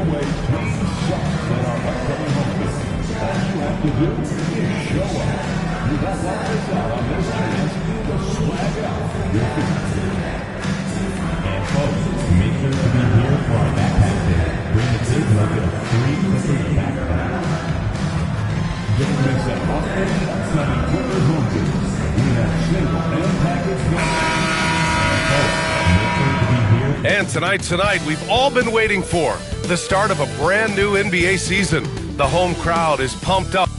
away team sucks at our upcoming home game. All you have to do is show up. You won't want to miss out on this chance to swag out your feet. And folks, make sure to be here for our backpack day. Bring the big bucket of 3 Clippers backpacks. Don't miss out on any upcoming Clippers home games. We have single and package And tonight, we've all been waiting for the start of a brand new NBA season. The home crowd is pumped up.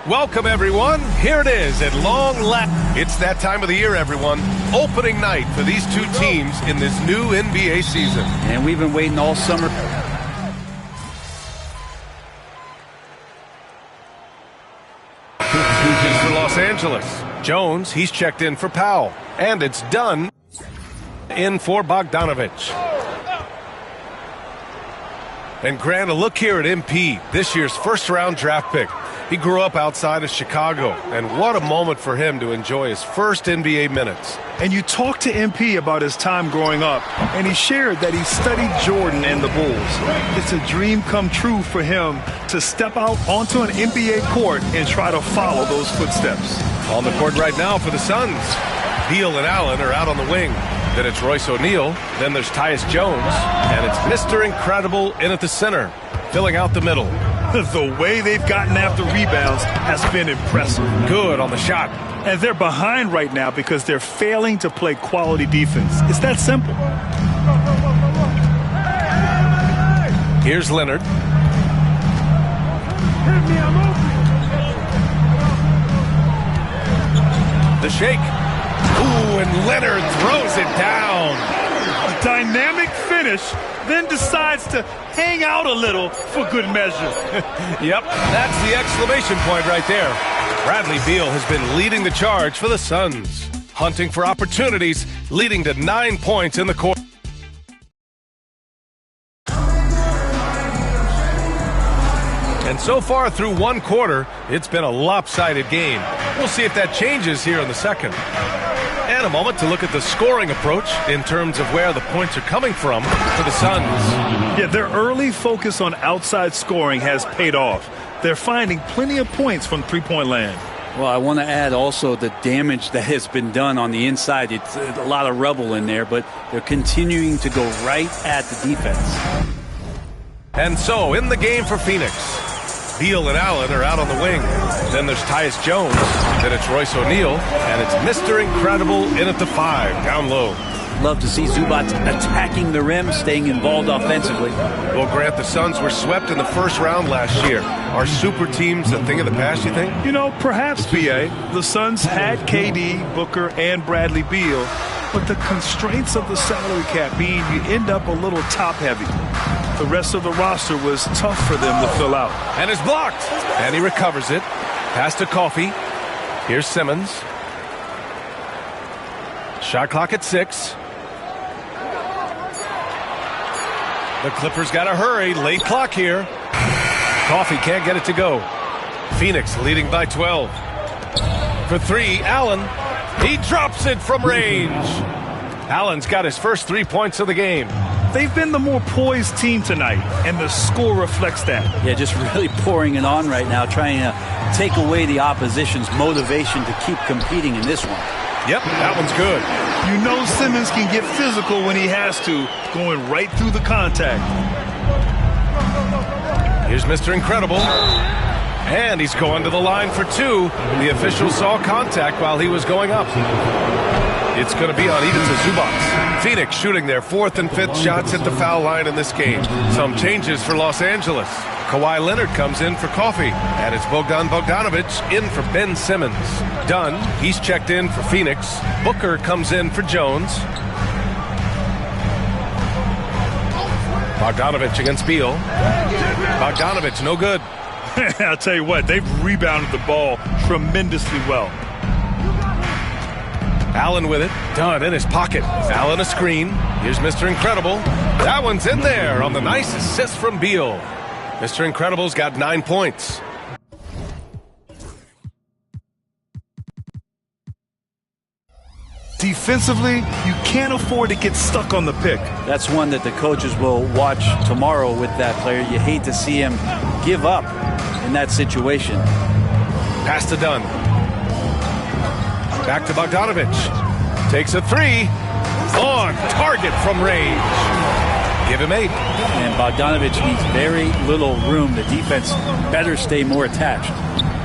Welcome, everyone. Here it is at long last. It's that time of the year, everyone. Opening night for these two teams in this new NBA season. And we've been waiting all summer. Substitutions for Los Angeles. Jones, he's checked in for Powell. And it's done. In for Bogdanovich. And Grant, a look here at MP, this year's first-round draft pick. He grew up outside of Chicago, and what a moment for him to enjoy his first NBA minutes. And you talked to MP about his time growing up, and he shared that he studied Jordan and the Bulls. It's a dream come true for him to step out onto an NBA court and try to follow those footsteps. On the court right now for the Suns. Beal and Allen are out on the wing. Then it's Royce O'Neal. Then there's Tyus Jones. And it's Mr. Incredible in at the center, filling out the middle. The way they've gotten after rebounds has been impressive. Good on the shot. And they're behind right now because they're failing to play quality defense. It's that simple. Here's Leonard. The shake. Ooh, and Leonard throws it down. A dynamic finish, then decides to hang out a little for good measure. Yep, that's the exclamation point right there. Bradley Beal has been leading the charge for the Suns, hunting for opportunities, leading to 9 points in the court. And so far through one quarter, it's been a lopsided game. We'll see if that changes here in the second. And a moment to look at the scoring approach in terms of where the points are coming from for the Suns. Yeah, their early focus on outside scoring has paid off. They're finding plenty of points from three-point land. Well, I want to add also the damage that has been done on the inside. It's a lot of rubble in there, but they're continuing to go right at the defense. And so, in the game for Phoenix, Beal and Allen are out on the wing. Then there's Tyus Jones. Then it's Royce O'Neal. And it's Mr. Incredible in at the 5, down low. Love to see Zubac attacking the rim, staying involved offensively. Well, Grant, the Suns were swept in the first round last year. Are super teams a thing of the past, you think? You know, perhaps, B.A. The Suns had KD, Booker, and Bradley Beal, but the constraints of the salary cap mean you end up a little top-heavy. The rest of the roster was tough for them to fill out. And it's blocked. And he recovers it. Pass to Coffey. Here's Simmons. Shot clock at 6. The Clippers got to hurry. Late clock here. Coffey can't get it to go. Phoenix leading by 12. For 3, Allen. He drops it from range. Allen's got his first 3 points of the game. They've been the more poised team tonight, and the score reflects that. Yeah, just really pouring it on right now, trying to take away the opposition's motivation to keep competing in this one. Yep, that one's good. You know Simmons can get physical when he has to, going right through the contact. Here's Mr. Incredible. And he's going to the line for 2. The official saw contact while he was going up. It's going to be on even to Zubac. Phoenix shooting their 4th and 5th shots at the foul line in this game. Some changes for Los Angeles. Kawhi Leonard comes in for Coffey. And it's Bogdan Bogdanovich in for Ben Simmons. Dunn, he's checked in for Phoenix. Booker comes in for Jones. Bogdanovich against Beal. Bogdanovich, no good. I'll tell you what, they've rebounded the ball tremendously well. Allen with it. Dunn in his pocket. Allen a screen. Here's Mr. Incredible. That one's in there on the nice assist from Beal. Mr. Incredible's got 9 points. Defensively, you can't afford to get stuck on the pick. That's one that the coaches will watch tomorrow with that player. You hate to see him give up in that situation. Pass to Dunn. Back to Bogdanovich. Takes a three. On target from range. Give him 8. And Bogdanovich needs very little room. The defense better stay more attached.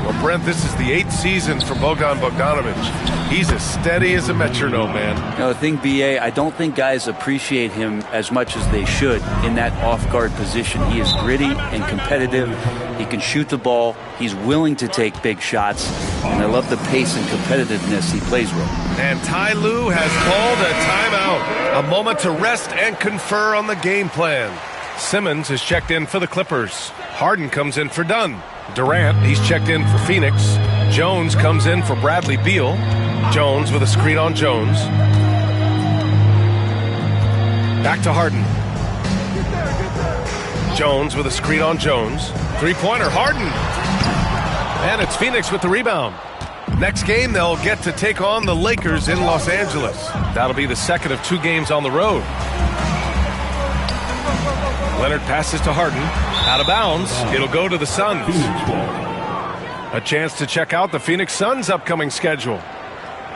Well, Brent, this is the 8th season for Bogdanovich. He's as steady as a metronome, man. You know, the thing, B.A., I don't think guys appreciate him as much as they should in that off-guard position. He is gritty and competitive. He can shoot the ball. He's willing to take big shots. And I love the pace and competitiveness he plays with. And Ty Lue has called a timeout. A moment to rest and confer on the game plan. Simmons is checked in for the Clippers. Harden comes in for Dunn. Durant, he's checked in for Phoenix. Jones comes in for Bradley Beal. Jones with a screen on Jones. Back to Harden. Jones with a screen on Jones. Three-pointer, Harden. And it's Phoenix with the rebound. Next game, they'll get to take on the Lakers in Los Angeles. That'll be the second of 2 games on the road. Leonard passes to Harden. Out of bounds. It'll go to the Suns. A chance to check out the Phoenix Suns' upcoming schedule.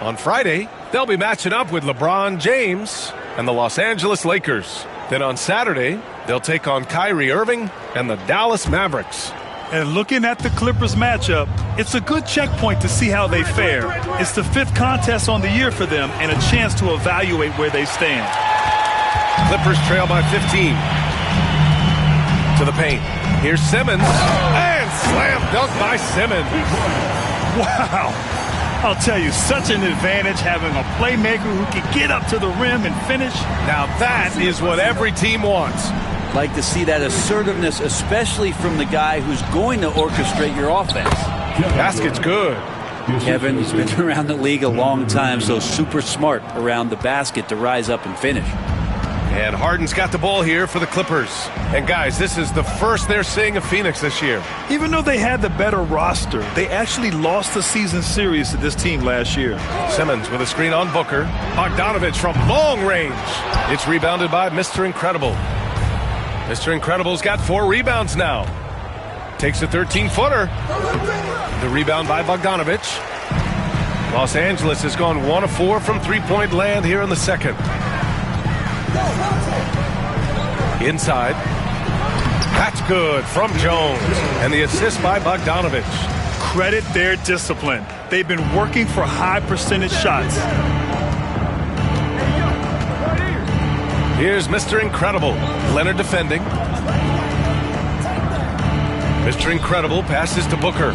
On Friday, they'll be matching up with LeBron James and the Los Angeles Lakers. Then on Saturday, they'll take on Kyrie Irving and the Dallas Mavericks. And looking at the Clippers matchup, it's a good checkpoint to see how they fare. It's the 5th contest on the year for them and a chance to evaluate where they stand. Clippers trail by 15. To the paint. Here's Simmons. And slam dunk by Simmons. Wow. I'll tell you, such an advantage having a playmaker who can get up to the rim and finish. Now that is what every team wants. Like to see that assertiveness, especially from the guy who's going to orchestrate your offense. Basket's good. Kevin, he's been around the league a long time, so super smart around the basket to rise up and finish. And Harden's got the ball here for the Clippers. And guys, this is the first they're seeing of Phoenix this year. Even though they had the better roster, they actually lost the season series to this team last year. Simmons with a screen on Booker. Bogdanovich from long range. It's rebounded by Mr. Incredible. Mr. Incredible's got 4 rebounds now. Takes a 13-footer. The rebound by Bogdanovich. Los Angeles has gone 1 of 4 from three-point land here in the second. Inside. That's good from Jones. And the assist by Bogdanovich. Credit their discipline. They've been working for high percentage shots. Here's Mr. Incredible. Leonard defending. Mr. Incredible passes to Booker.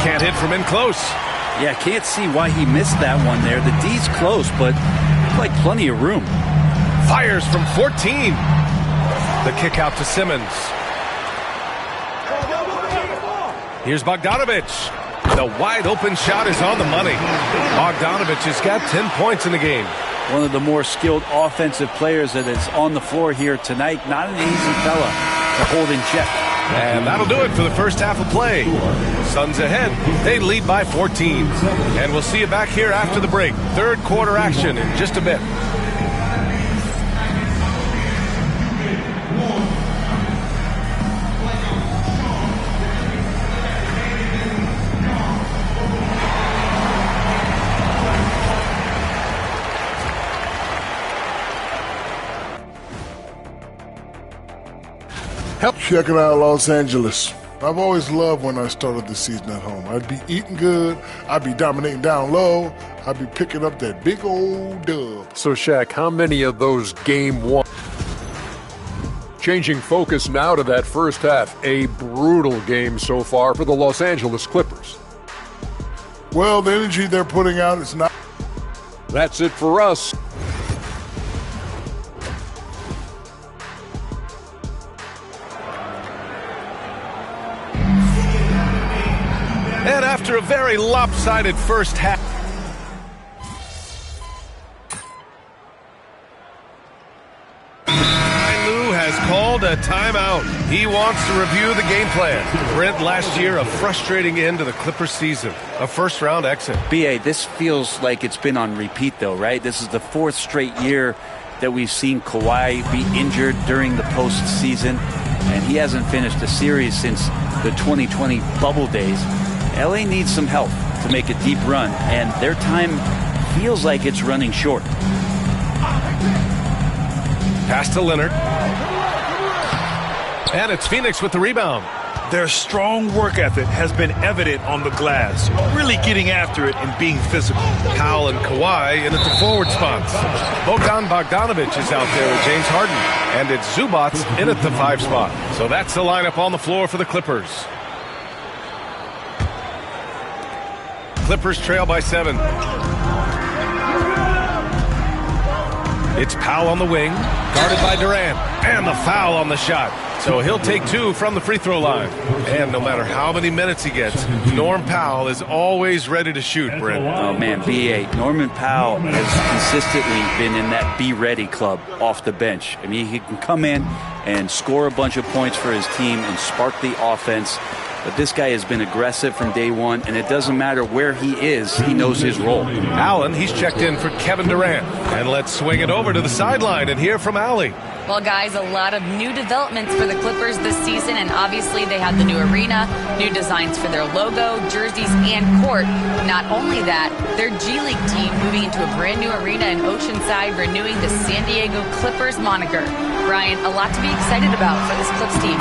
Can't hit from in close. Yeah, can't see why he missed that one there. The D's close, but like plenty of room. Fires from 14. The kick out to Simmons. Here's Bogdanovich. The wide open shot is on the money. Bogdanovich has got 10 points in the game. One of the more skilled offensive players that is on the floor here tonight. Not an easy fella to hold in check. And that'll do it for the first half of play. Suns ahead. They lead by 14. And we'll see you back here after the break. Third quarter action in just a bit. Checking out Los Angeles. I've always loved when I started the season at home. I'd be eating good. I'd be dominating down low. I'd be picking up that big old dub. So, Shaq, how many of those game one? Changing focus now to that first half. A brutal game so far for the Los Angeles Clippers. Well, the energy they're putting out is not. That's it for us. And after a very lopsided first half. Ty Lue has has called a timeout. He wants to review the game plan. Brent, last year, a frustrating end to the Clippers season. A first-round exit. B.A., this feels like it's been on repeat, though, right? This is the 4th straight year that we've seen Kawhi be injured during the postseason, and he hasn't finished a series since the 2020 bubble days. LA needs some help to make a deep run, and their time feels like it's running short. Pass to Leonard. And it's Phoenix with the rebound. Their strong work ethic has been evident on the glass, really getting after it and being physical. Powell and Kawhi in at the forward spots. Bogdanovich is out there with James Harden. And it's Zubac in at the 5 spot. So that's the lineup on the floor for the Clippers. Clippers trail by 7. It's Powell on the wing, guarded by Durant, and the foul on the shot. So he'll take 2 from the free throw line. And no matter how many minutes he gets, Norm Powell is always ready to shoot, Brent. Oh, man, B.A., Norman Powell has consistently been in that be-ready club off the bench. I mean, he can come in and score a bunch of points for his team and spark the offense. But this guy has been aggressive from day one, and it doesn't matter where he is, he knows his role. Allen, he's checked in for Kevin Durant. And let's swing it over to the sideline and hear from Allie. Well, guys, a lot of new developments for the Clippers this season, and obviously they have the new arena, new designs for their logo, jerseys, and court. Not only that, their G League team moving into a brand new arena in Oceanside, renewing the San Diego Clippers moniker. Brian, a lot to be excited about for this Clips team.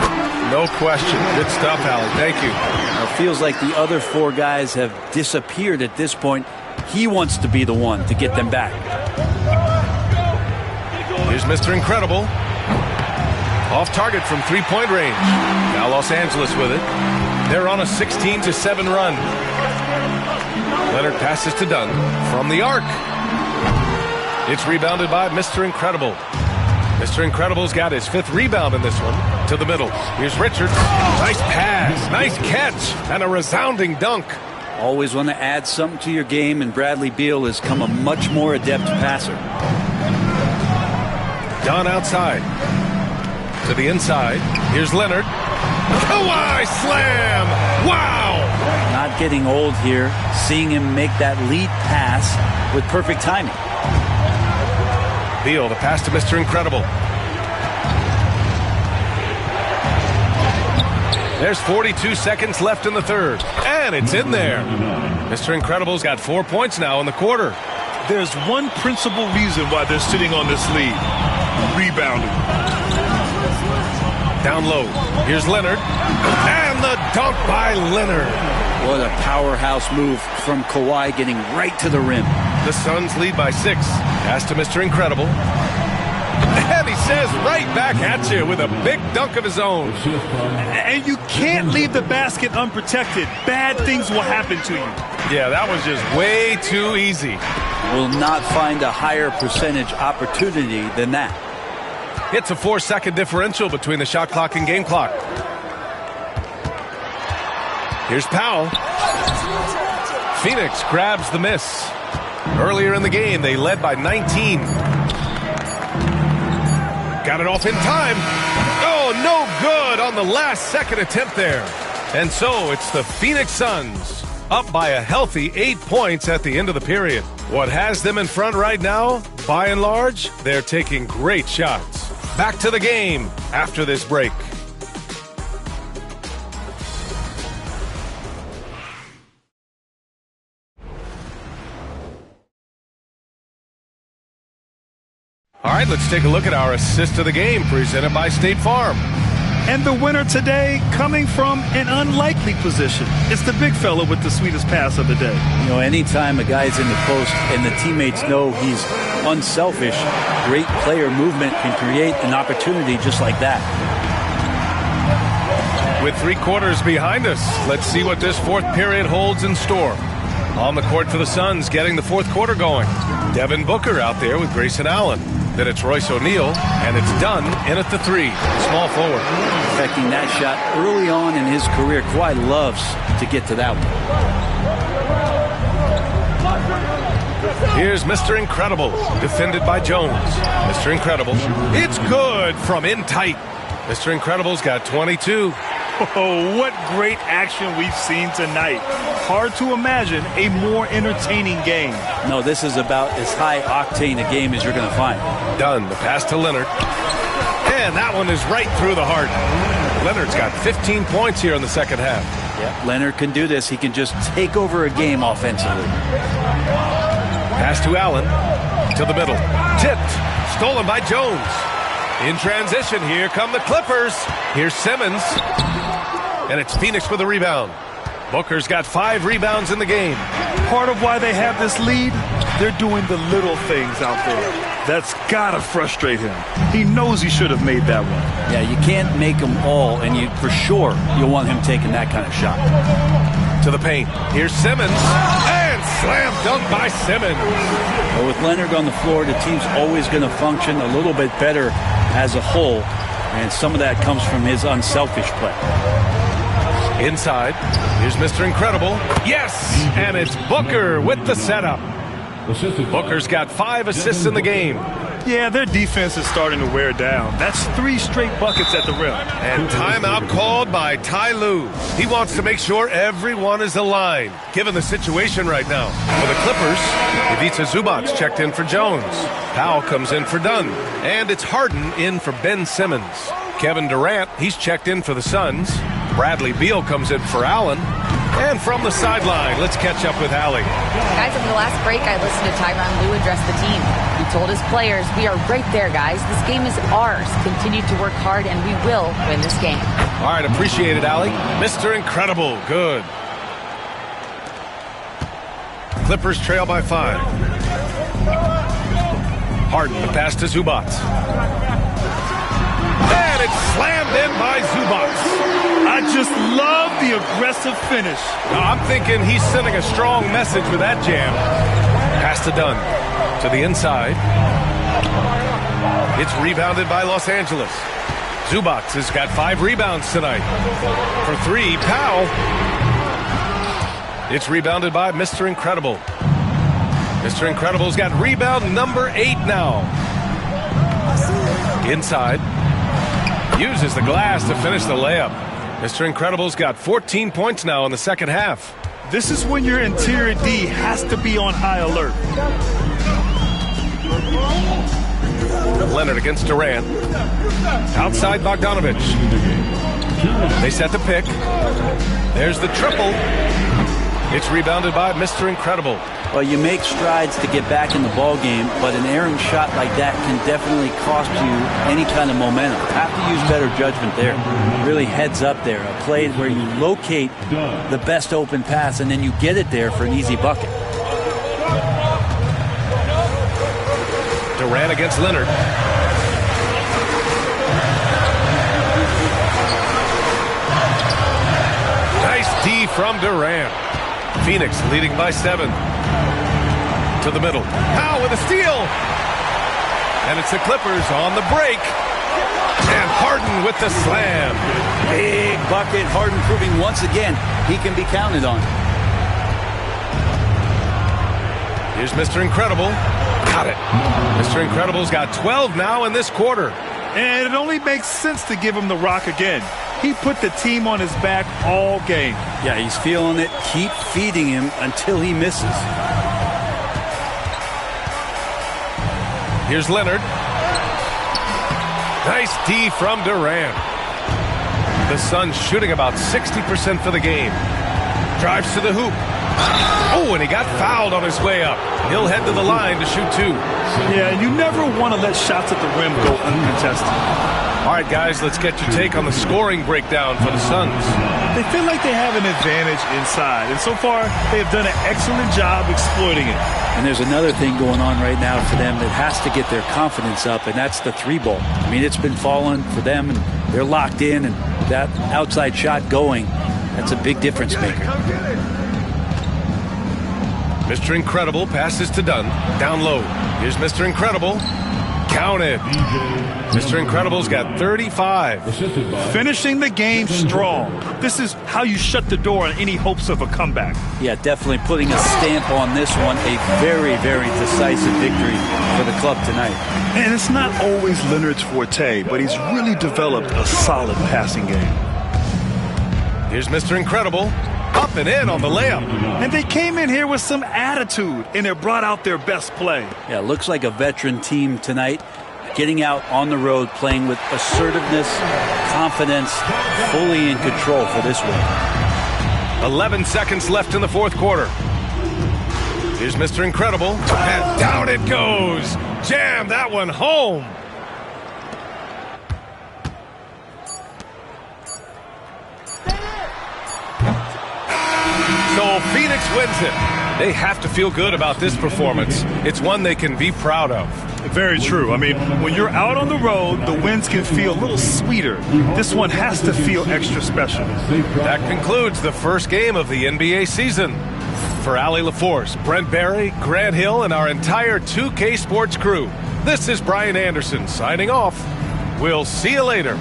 No question. Good stuff, Allie. Thank you. Now, it feels like the other 4 guys have disappeared at this point. He wants to be the one to get them back. Here's Mr. Incredible. Off target from 3-point range. Now Los Angeles with it. They're on a 16-7 run. Leonard passes to Dunn from the arc. It's rebounded by Mr. Incredible. Mr. Incredible's got his 5th rebound in this one. To the middle. Here's Richards. Nice pass. Nice catch. And a resounding dunk. Always want to add something to your game, and Bradley Beal has come a much more adept passer. Dunn outside. To the inside. Here's Leonard. Kawhi slam! Wow! Not getting old here. Seeing him make that lead pass with perfect timing. Beal, the pass to Mr. Incredible. There's 42 seconds left in the 3rd. And it's in there. Mr. Incredible's got 4 points now in the quarter. There's one principal reason why they're sitting on this lead. Rebounding. Down low. Here's Leonard. And the dunk by Leonard. What a powerhouse move from Kawhi, getting right to the rim. The Suns lead by 6. Pass to Mr. Incredible. And he says right back at you with a big dunk of his own. And you can't leave the basket unprotected. Bad things will happen to you. Yeah, that was just way too easy. Will not find a higher percentage opportunity than that. It's a 4-second differential between the shot clock and game clock. Here's Powell. Phoenix grabs the miss. Earlier in the game, they led by 19. Got it off in time. Oh, no good on the last second attempt there. And so it's the Phoenix Suns up by a healthy 8 points at the end of the period. What has them in front right now, by and large, they're taking great shots. Back to the game after this break. All right, let's take a look at our assist of the game presented by State Farm. And the winner today coming from an unlikely position. It's the big fella with the sweetest pass of the day. You know, anytime a guy's in the post and the teammates know he's unselfish, great player movement can create an opportunity just like that. With 3 quarters behind us, let's see what this 4th period holds in store. On the court for the Suns, getting the 4th quarter going. Devin Booker out there with Grayson Allen. Then it's Royce O'Neal, and it's Dunn in at the 3, small forward. Affecting that shot early on in his career. Kawhi loves to get to that one. Here's Mr. Incredible, defended by Jones. Mr. Incredible, it's good from in tight. Mr. Incredible's got 22. Oh, what great action we've seen tonight. Hard to imagine a more entertaining game. No, this is about as high-octane a game as you're going to find. Done. The pass to Leonard. And that one is right through the heart. Leonard's got 15 points here in the second half. Yeah, Leonard can do this. He can just take over a game offensively. Pass to Allen. To the middle. Tipped. Stolen by Jones. In transition, here come the Clippers. Here's Simmons. And it's Phoenix with a rebound. Booker's got 5 rebounds in the game. Part of why they have this lead, they're doing the little things out there. That's got to frustrate him. He knows he should have made that one. Yeah, you can't make them all, and you for sure you'll want him taking that kind of shot. To the paint. Here's Simmons. And slam dunk by Simmons. But with Leonard on the floor, the team's always going to function a little bit better as a whole, and some of that comes from his unselfish play. Inside, here's Mr. Incredible. Yes! And it's Booker with the setup. Booker's got 5 assists in the game. Yeah, their defense is starting to wear down. That's 3 straight buckets at the rim. And timeout called by Ty Lue. He wants to make sure everyone is aligned, given the situation right now. For the Clippers, Ivica Zubac's checked in for Jones. Powell comes in for Dunn. And it's Harden in for Ben Simmons. Kevin Durant, he's checked in for the Suns. Bradley Beal comes in for Allen. And from the sideline, let's catch up with Allie. Guys, over the last break, I listened to Tyronn Lue address the team. He told his players, we are right there, guys. This game is ours. Continue to work hard, and we will win this game. All right, appreciate it, Allie. Mr. Incredible, good. Clippers trail by 5. Harden, the pass to Zubac. And it's slammed in by Zubac. I just love the aggressive finish. Now, I'm thinking he's sending a strong message with that jam. Pass to Dunn. To the inside. It's rebounded by Los Angeles. Zubac has got 5 rebounds tonight. For 3, Powell. It's rebounded by Mr. Incredible. Mr. Incredible's got rebound number 8 now. Inside. Uses the glass to finish the layup. Mr. Incredible's got 14 points now in the second half. This is when your interior D has to be on high alert. Leonard against Durant. Outside Bogdanovich. They set the pick. There's the triple. It's rebounded by Mr. Incredible. Well, you make strides to get back in the ball game, but an errant shot like that can definitely cost you any kind of momentum. Have to use better judgment there. Really heads up there. A play where you locate the best open pass and then you get it there for an easy bucket. Durant against Leonard. Nice D from Durant. Phoenix leading by 7. To the middle. Powell with a steal. And it's the Clippers on the break. And Harden with the slam. Big bucket. Harden proving once again he can be counted on. Here's Mr. Incredible. Got it. Mr. Incredible's got 12 now in this quarter. And it only makes sense to give him the rock again. He put the team on his back all game. Yeah, he's feeling it. Keep feeding him until he misses. Here's Leonard. Nice D from Durant. The Suns shooting about 60% for the game. Drives to the hoop. Oh, and he got fouled on his way up. He'll head to the line to shoot 2. Yeah, you never want to let shots at the rim go uncontested. All right, guys, let's get your take on the scoring breakdown for the Suns. They feel like they have an advantage inside, and so far they have done an excellent job exploiting it. And there's another thing going on right now for them that has to get their confidence up, and that's the 3-ball. I mean, it's been falling for them, and they're locked in, and that outside shot going, that's a big difference maker. Mr. Incredible passes to Dunn. Down low. Here's Mr. Incredible. Count it. Mr. Incredible's got 35. Finishing the game strong. This is how you shut the door on any hopes of a comeback. Yeah, definitely putting a stamp on this one. A very, very decisive victory for the club tonight. And it's not always Leonard's forte, but he's really developed a solid passing game. Here's Mr. Incredible, up and in on the layup. And they came in here with some attitude, and it brought out their best play. Yeah, looks like a veteran team tonight, getting out on the road, playing with assertiveness, confidence, fully in control for this one. 11 seconds left in the fourth quarter. Here's Mr. Incredible, and down it goes. Jam that one home. So Phoenix wins it. They have to feel good about this performance. It's one they can be proud of. Very true. I mean, when you're out on the road, the wins can feel a little sweeter. This one has to feel extra special. That concludes the first game of the NBA season. For Allie LaForce, Brent Barry, Grant Hill, and our entire 2K Sports crew, this is Brian Anderson signing off. We'll see you later.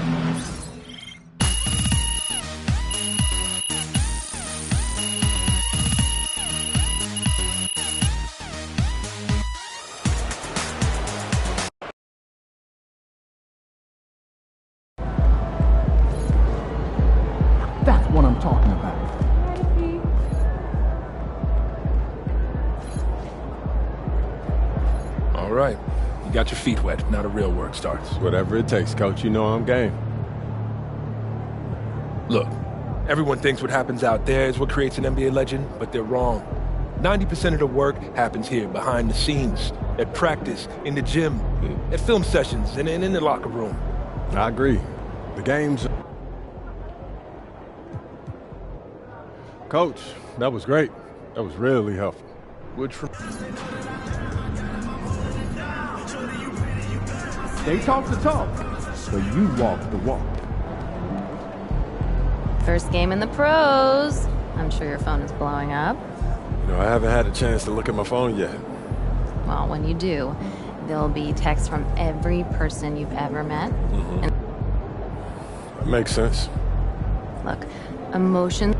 That's what I'm talking about. All right. You got your feet wet. Now the real work starts. Whatever it takes, Coach. You know I'm game. Look, everyone thinks what happens out there is what creates an NBA legend, but they're wrong. 90% of the work happens here, behind the scenes, at practice, in the gym, at film sessions, and in the locker room. I agree. The games... Coach, that was great. That was really helpful. They talk the talk, but you walk the walk. First game in the pros. I'm sure your phone is blowing up. You know, I haven't had a chance to look at my phone yet. Well, when you do, there'll be texts from every person you've ever met. Mm-hmm. Makes sense. Look, emotions...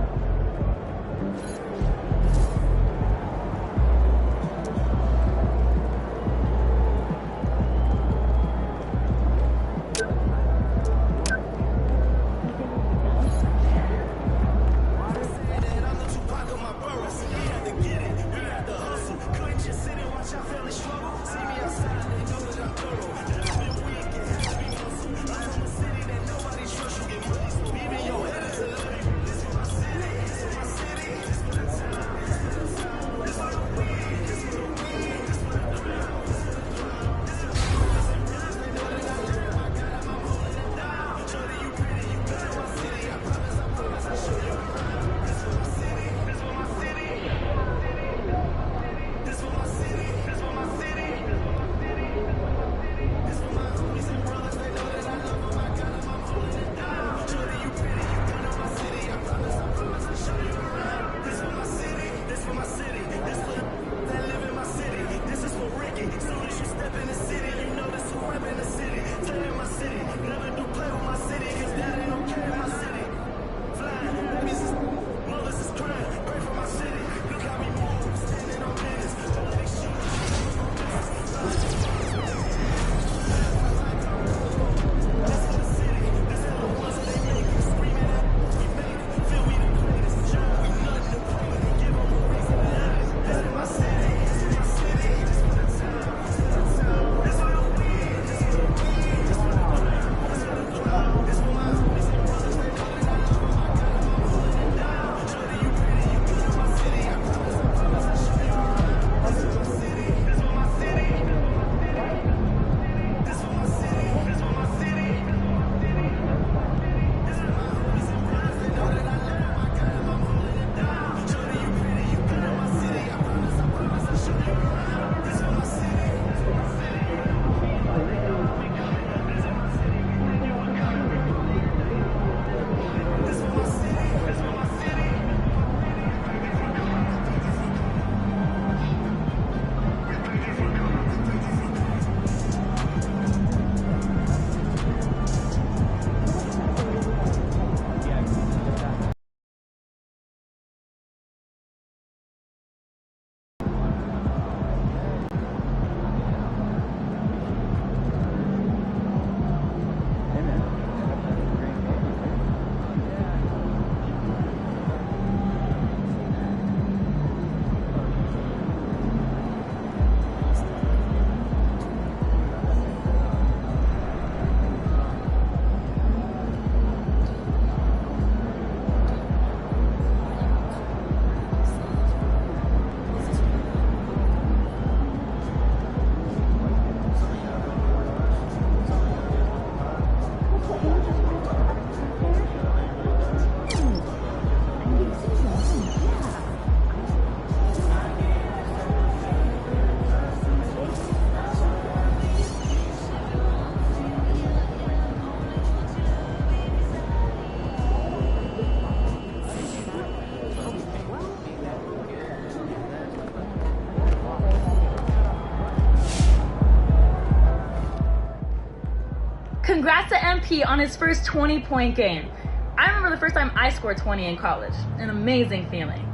Congrats to MP on his first 20-point game. I remember the first time I scored 20 in college. An amazing feeling.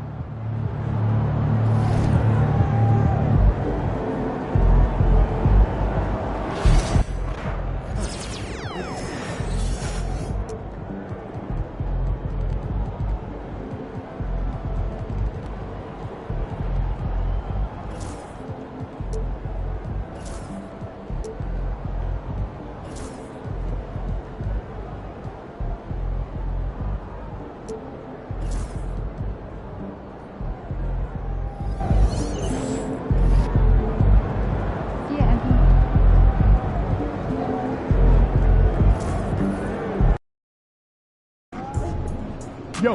Yo,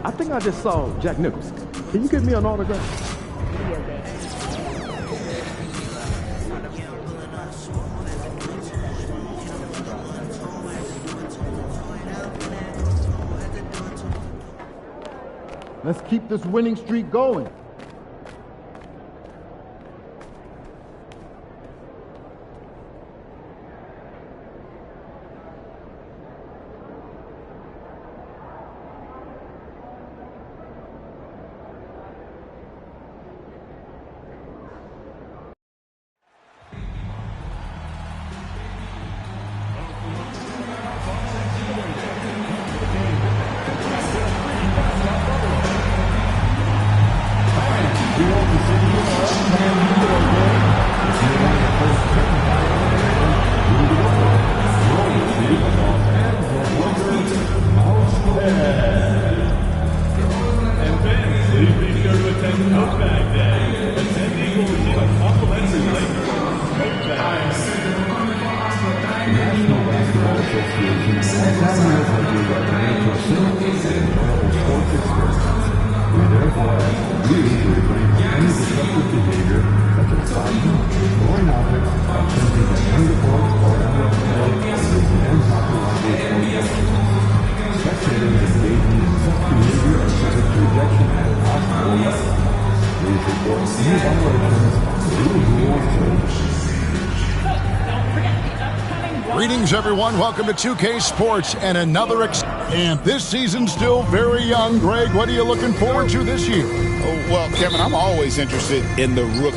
I think I just saw Jack Nicholson. Can you give me an autograph? Let's keep this winning streak going. Greetings, everyone. Welcome to 2K Sports and another and this season's still very young. Greg, what are you looking forward to this year? Oh, well, Kevin, I'm always interested in the rookie.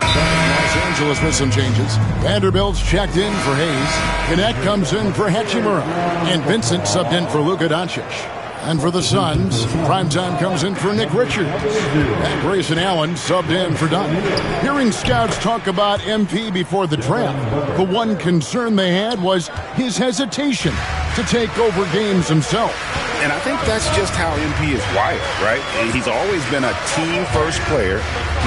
Los Angeles with some changes. Vanderbilt's checked in for Hayes. Connect comes in for Hachimura. And Vincent subbed in for Luka Doncic. And for the Suns, primetime comes in for Nick Richards. And Grayson Allen subbed in for Dunn. Hearing scouts talk about MP before the draft, the one concern they had was his hesitation to take over games himself. And I think that's just how MP is wired, right? He's always been a team-first player,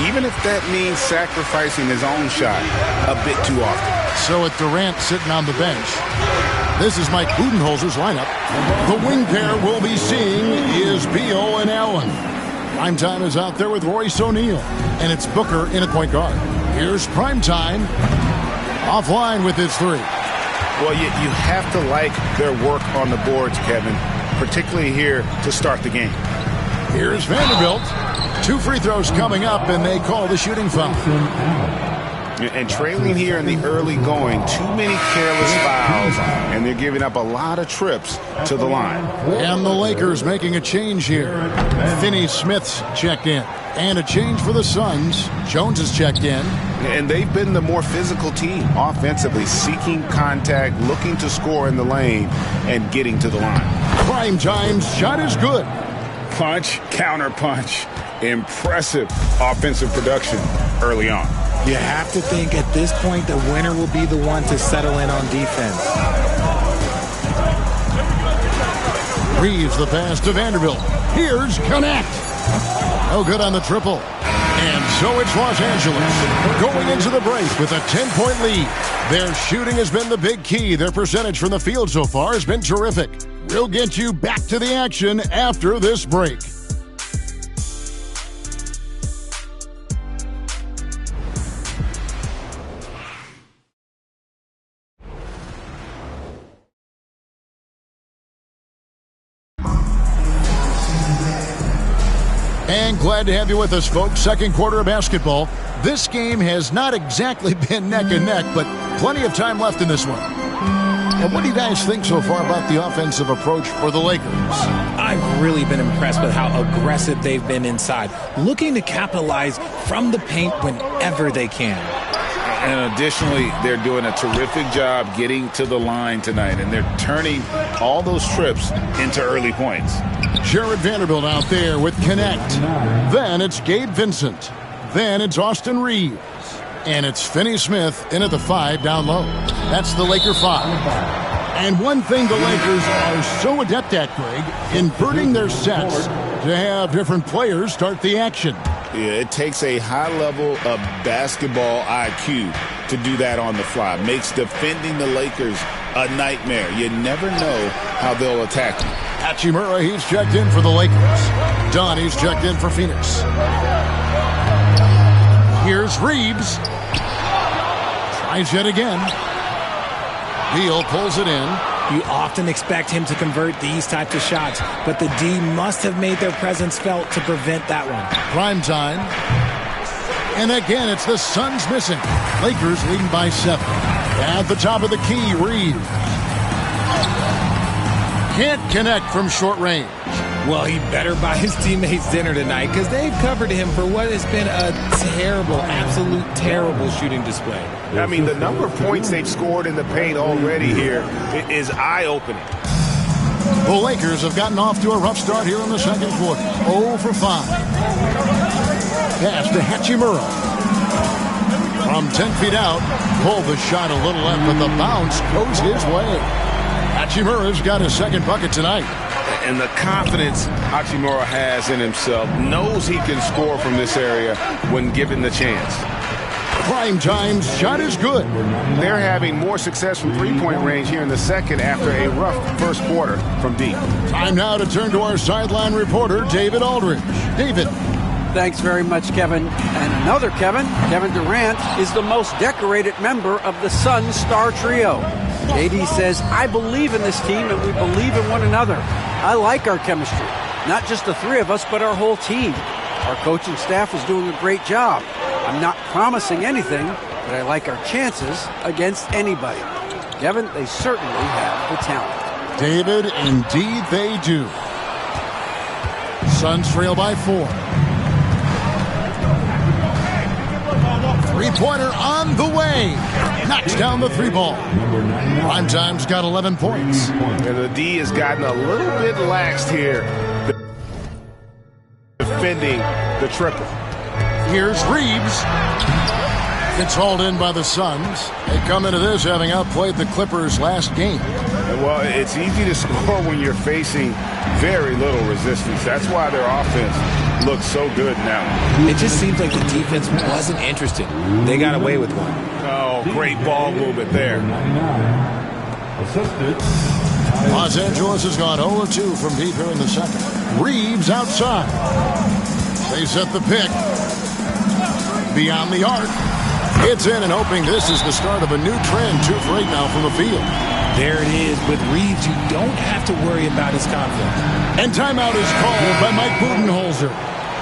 even if that means sacrificing his own shot a bit too often. So with Durant sitting on the bench, this is Mike Budenholzer's lineup. The wing pair we'll be seeing is Beal and Allen. Primetime is out there with Royce O'Neal, and it's Booker in at point guard. Here's Primetime offline with his three. Well, you have to like their work on the boards, Kevin, particularly here to start the game. Here's Vanderbilt. 2 free throws coming up, and they call the shooting foul. And trailing here in the early going, too many careless fouls, and they're giving up a lot of trips to the line. And the Lakers making a change here. Finney-Smith's checked in. And a change for the Suns. Jones is checked in. And they've been the more physical team offensively, seeking contact, looking to score in the lane, and getting to the line. Primetime's shot is good. Punch, counter punch. Impressive offensive production early on. You have to think at this point the winner will be the one to settle in on defense. Reeves the pass to Vanderbilt. Here's Connect. No good on the triple. And so it's Los Angeles going into the break with a 10-point lead. Their shooting has been the big key. Their percentage from the field so far has been terrific. We'll get you back to the action after this break. And glad to have you with us, folks. Second quarter of basketball. This game has not exactly been neck and neck, but plenty of time left in this one. And what do you guys think so far about the offensive approach for the Lakers? I've really been impressed with how aggressive they've been inside, looking to capitalize from the paint whenever they can. And additionally, they're doing a terrific job getting to the line tonight, and they're turning all those trips into early points. Jared Vanderbilt out there with Connect. Then it's Gabe Vincent. Then it's Austin Reeves. And it's Finney Smith in at the 5 down low. That's the Laker 5. And one thing the Lakers are so adept at, Greg, inverting their sets to have different players start the action. Yeah, it takes a high level of basketball IQ to do that on the fly. Makes defending the Lakers a nightmare. You never know how they'll attack you. Hachimura, he's checked in for the Lakers. Dunn, he's checked in for Phoenix. Here's Reeves. Tries yet again. Beal pulls it in. You often expect him to convert these types of shots, but the D must have made their presence felt to prevent that one. Prime time. And again, it's the Suns missing. Lakers leading by 7. At the top of the key, Reeves. Can't connect from short range. Well, he better buy his teammates dinner tonight because they've covered him for what has been a terrible, absolute terrible shooting display. I mean, the number of points they've scored in the paint already here is eye-opening. The Lakers have gotten off to a rough start here in the second quarter. 0 for 5. Pass to Hachimura. From 10 feet out, pulled the shot a little left, but the bounce goes his way. Hachimura's got his second bucket tonight. And the confidence Hachimura has in himself, knows he can score from this area when given the chance. Prime time's shot is good. They're having more success from three-point range here in the second after a rough first quarter from deep. Time now to turn to our sideline reporter, David Aldridge. David. Thanks very much, Kevin. And another Kevin, Kevin Durant, is the most decorated member of the Suns star trio. KD says, I believe in this team and we believe in one another. I like our chemistry. Not just the three of us, but our whole team. Our coaching staff is doing a great job. I'm not promising anything, but I like our chances against anybody. Kevin, they certainly have the talent. David, indeed they do. Suns trail by 4. Three-pointer on the way. Knocks down the 3-ball. Primetime's got 11 points. And the D has gotten a little bit laxed here, defending the triple. Here's Reeves. It's hauled in by the Suns. They come into this having outplayed the Clippers last game. Well, it's easy to score when you're facing very little resistance. That's why their offense looks so good now. It just seems like the defense wasn't interested. They got away with one. Oh, great ball movement there. Los Angeles has gone 0-2 from deep here in the second. Reeves outside. They set the pick. Beyond the arc. It's in and hoping this is the start of a new trend. 2 for 8 now from the field. There it is. With Reeves, you don't have to worry about his confidence. And timeout is called by Mike Budenholzer.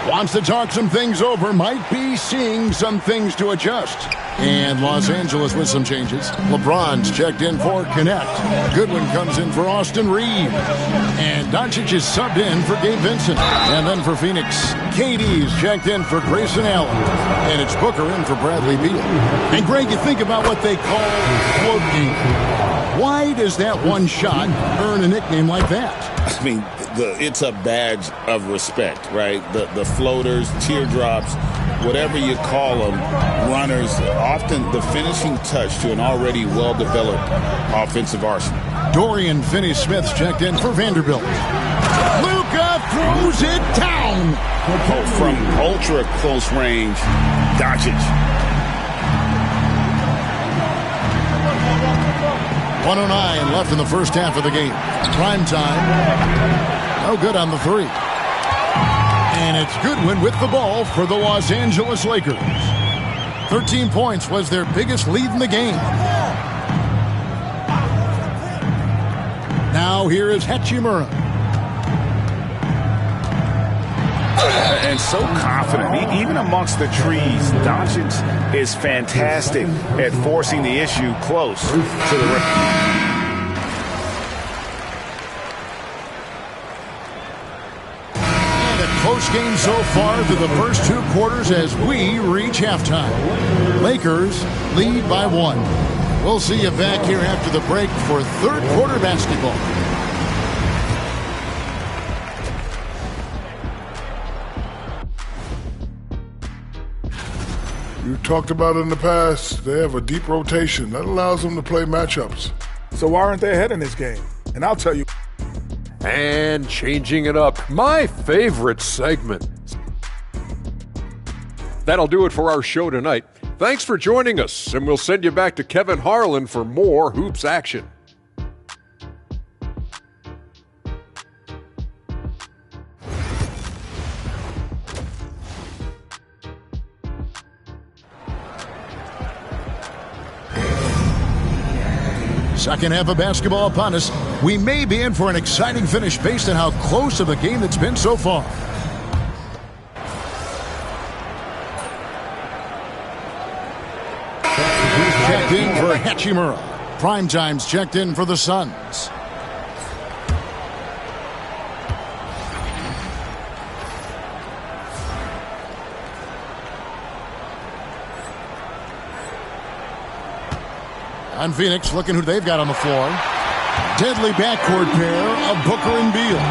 Wants to talk some things over. Might be seeing some things to adjust. And Los Angeles with some changes. LeBron's checked in for Connect. Goodwin comes in for Austin Reeves. And Doncic is subbed in for Gabe Vincent. And then for Phoenix, KD's checked in for Grayson Allen. And it's Booker in for Bradley Beal. And Greg, you think about what they call floating. Why does that one shot earn a nickname like that? I mean, it's a badge of respect, right? The floaters, teardrops, whatever you call them, runners, often the finishing touch to an already well-developed offensive arsenal. Dorian Finney-Smith's checked in for Vanderbilt. Luka throws it down. From ultra close range, Doncic. 109 left in the first half of the game. Prime time. No good on the 3. And it's Goodwin with the ball for the Los Angeles Lakers. 13 points was their biggest lead in the game. Now here is Hachimura. And so confident, even amongst the trees. Doncic is fantastic at forcing the issue close to the rim. Close game so far through the first 2 quarters as we reach halftime. Lakers lead by 1. We'll see you back here after the break for third quarter basketball. You talked about it in the past. They have a deep rotation. That allows them to play matchups. So why aren't they ahead in this game? And I'll tell you. And changing it up, my favorite segment. That'll do it for our show tonight. Thanks for joining us, and we'll send you back to Kevin Harlan for more hoops action. Second half of basketball upon us. We may be in for an exciting finish based on how close of a game it's been so far. Checked in for Hachimura. Primetime's checked in for the Suns. On Phoenix, looking who they've got on the floor. Deadly backcourt pair of Booker and Beal.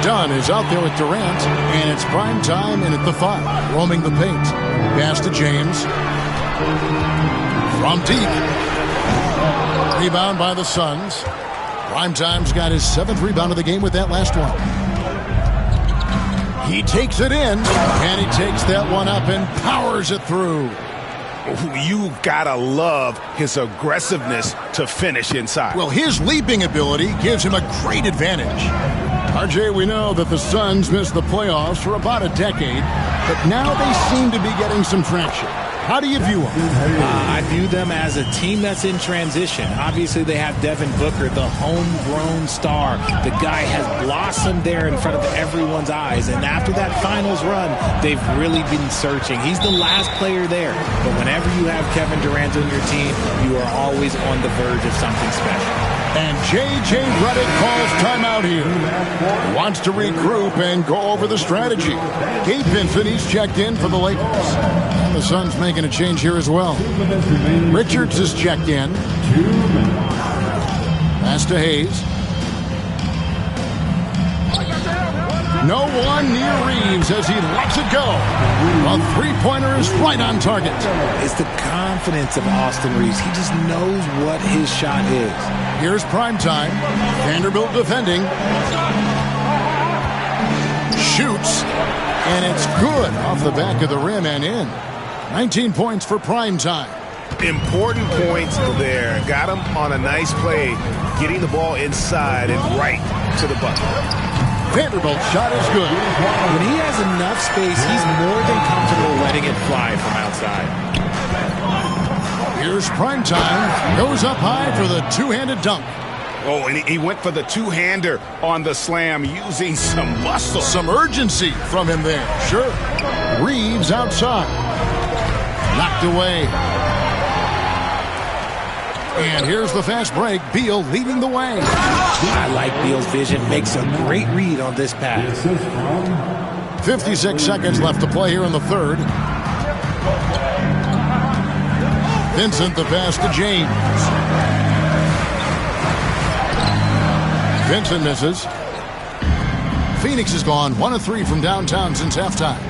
Dunn is out there with Durant, and it's prime time and at the 5. Roaming the paint. Pass to James. From deep. Rebound by the Suns. Primetime's got his 7th rebound of the game with that last one. He takes it in, and he takes that one up and powers it through. You gotta love his aggressiveness to finish inside. Well, his leaping ability gives him a great advantage. RJ, we know that the Suns missed the playoffs for about a decade, but now they seem to be getting some traction. How do you view them? I view them as a team that's in transition. Obviously, they have Devin Booker, the homegrown star. The guy has blossomed there in front of everyone's eyes. And after that finals run, they've really been searching. He's the last player there. But whenever you have Kevin Durant on your team, you are always on the verge of something special. And J.J. Redick calls timeout here. Wants to regroup and go over the strategy. Gabe Vincent, he's checked in for the Lakers. And the Suns making a change here as well. Richards is checked in. Pass to Hayes. No one near Reeves as he lets it go. A three-pointer is right on target. It's the confidence of Austin Reeves. He just knows what his shot is. Here's Primetime. Vanderbilt defending. Shoots. And it's good off the back of the rim and in. 19 points for Primetime. Important points there. Got him on a nice play, getting the ball inside and right to the bucket. Vanderbilt's shot is good. When he has enough space, he's more than comfortable letting it fly from outside. Here's Primetime. Goes up high for the two-handed dunk. Oh, and he went for the two-hander on the slam, using some muscle. Some urgency from him there. Sure. Reeves outside. Knocked away. And here's the fast break. Beal leading the way. I like Beal's vision. Makes a great read on this pass. 56 seconds left to play here in the third. Vincent the pass to James. Vincent misses. Phoenix has gone 1 of 3 from downtown since halftime.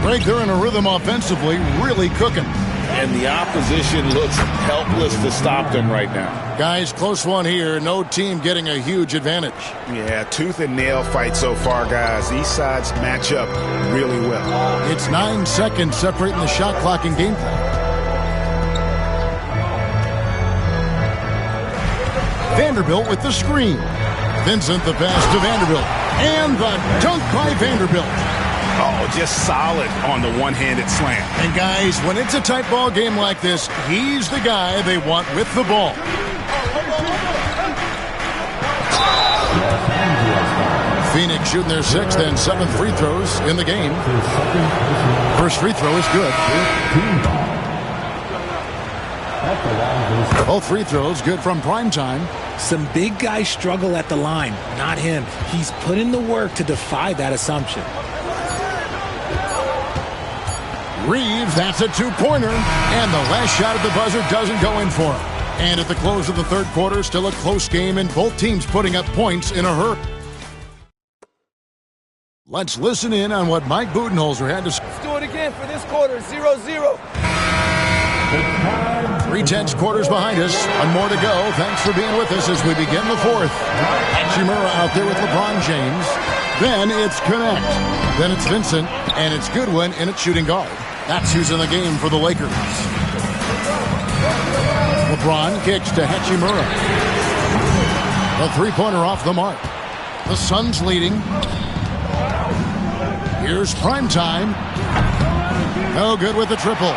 Greg, they're in a rhythm offensively, really cooking. And the opposition looks helpless to stop them right now. Guys, close one here. No team getting a huge advantage. Yeah, tooth and nail fight so far, guys. These sides match up really well. It's 9 seconds separating the shot clock and game clock. Vanderbilt with the screen. Vincent the pass to Vanderbilt. And the dunk by Vanderbilt. Oh, just solid on the one-handed slam. And guys, when it's a tight ball game like this, he's the guy they want with the ball. Phoenix shooting their 6th and 7th free throws in the game. First free throw is good. Both free throws good from Primetime. Some big guys struggle at the line, not him. He's put in the work to defy that assumption. Reeves, that's a two-pointer. And the last shot at the buzzer doesn't go in for him. And at the close of the third quarter, still a close game and both teams putting up points in a hurry. Let's listen in on what Mike Budenholzer had to say. Let's do it again for this quarter, 0-0. 3/10 quarters behind us. One more to go. Thanks for being with us as we begin the fourth. Hachimura out there with LeBron James. Then it's Connect. Then it's Vincent. And it's Goodwin in at shooting guard. That's who's in the game for the Lakers. LeBron kicks to Hachimura. The three-pointer off the mark. The Suns leading. Here's Primetime. No good with the triple.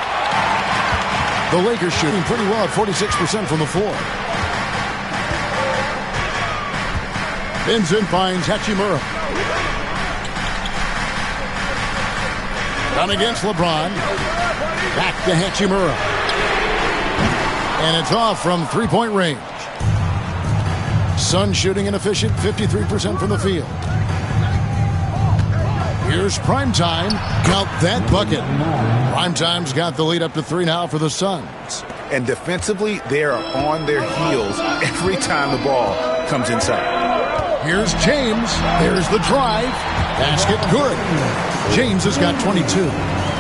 The Lakers shooting pretty well at 46% from the floor. Vincent finds Hachimura. Down against LeBron. Back to Hachimura. And it's off from three-point range. Suns shooting inefficient, 53% from the field. Here's Primetime. Count that bucket. Primetime's got the lead up to 3 now for the Suns. And defensively, they are on their heels every time the ball comes inside. Here's James. There's the drive. Basket good. James has got 22.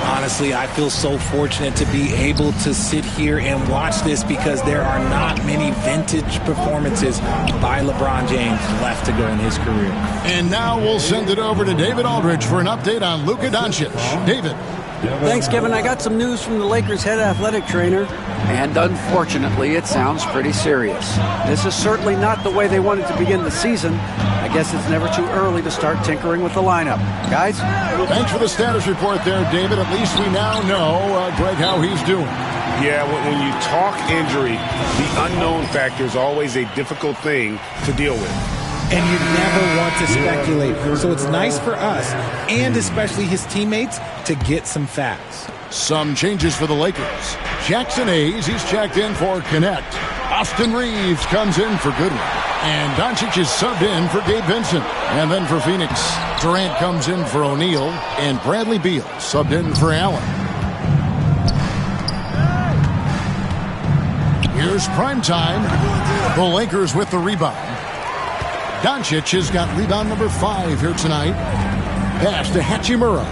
Honestly, I feel so fortunate to be able to sit here and watch this because there are not many vintage performances by LeBron James left to go in his career. And now we'll send it over to David Aldridge for an update on Luka Doncic. David. Thanks, Kevin. I got some news from the Lakers' head athletic trainer, and unfortunately, it sounds pretty serious. This is certainly not the way they wanted to begin the season. I guess it's never too early to start tinkering with the lineup. Guys? Thanks for the status report there, David. At least we now know, Greg, how he's doing. Yeah, when you talk injury, the unknown factor is always a difficult thing to deal with. And you never want to speculate. So it's nice for us, and especially his teammates, to get some facts. Some changes for the Lakers. Jackson Hayes, he's checked in for Connect. Austin Reeves comes in for Goodwin. And Doncic is subbed in for Gabe Vincent. And then for Phoenix, Durant comes in for O'Neal. And Bradley Beal subbed in for Allen. Here's Primetime. The Lakers with the rebound. Doncic has got rebound number 5 here tonight. Pass to Hachimura.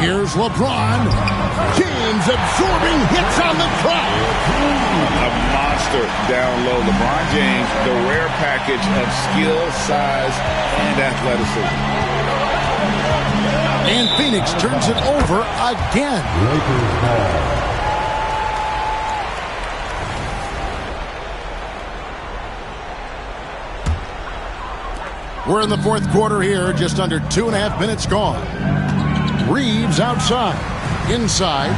Here's LeBron. James absorbing hits on the track. A monster down low. LeBron James, the rare package of skill, size, and athleticism. And Phoenix turns it over again. Lakers ball. We're in the fourth quarter here, just under 2.5 minutes gone. Reeves outside, inside,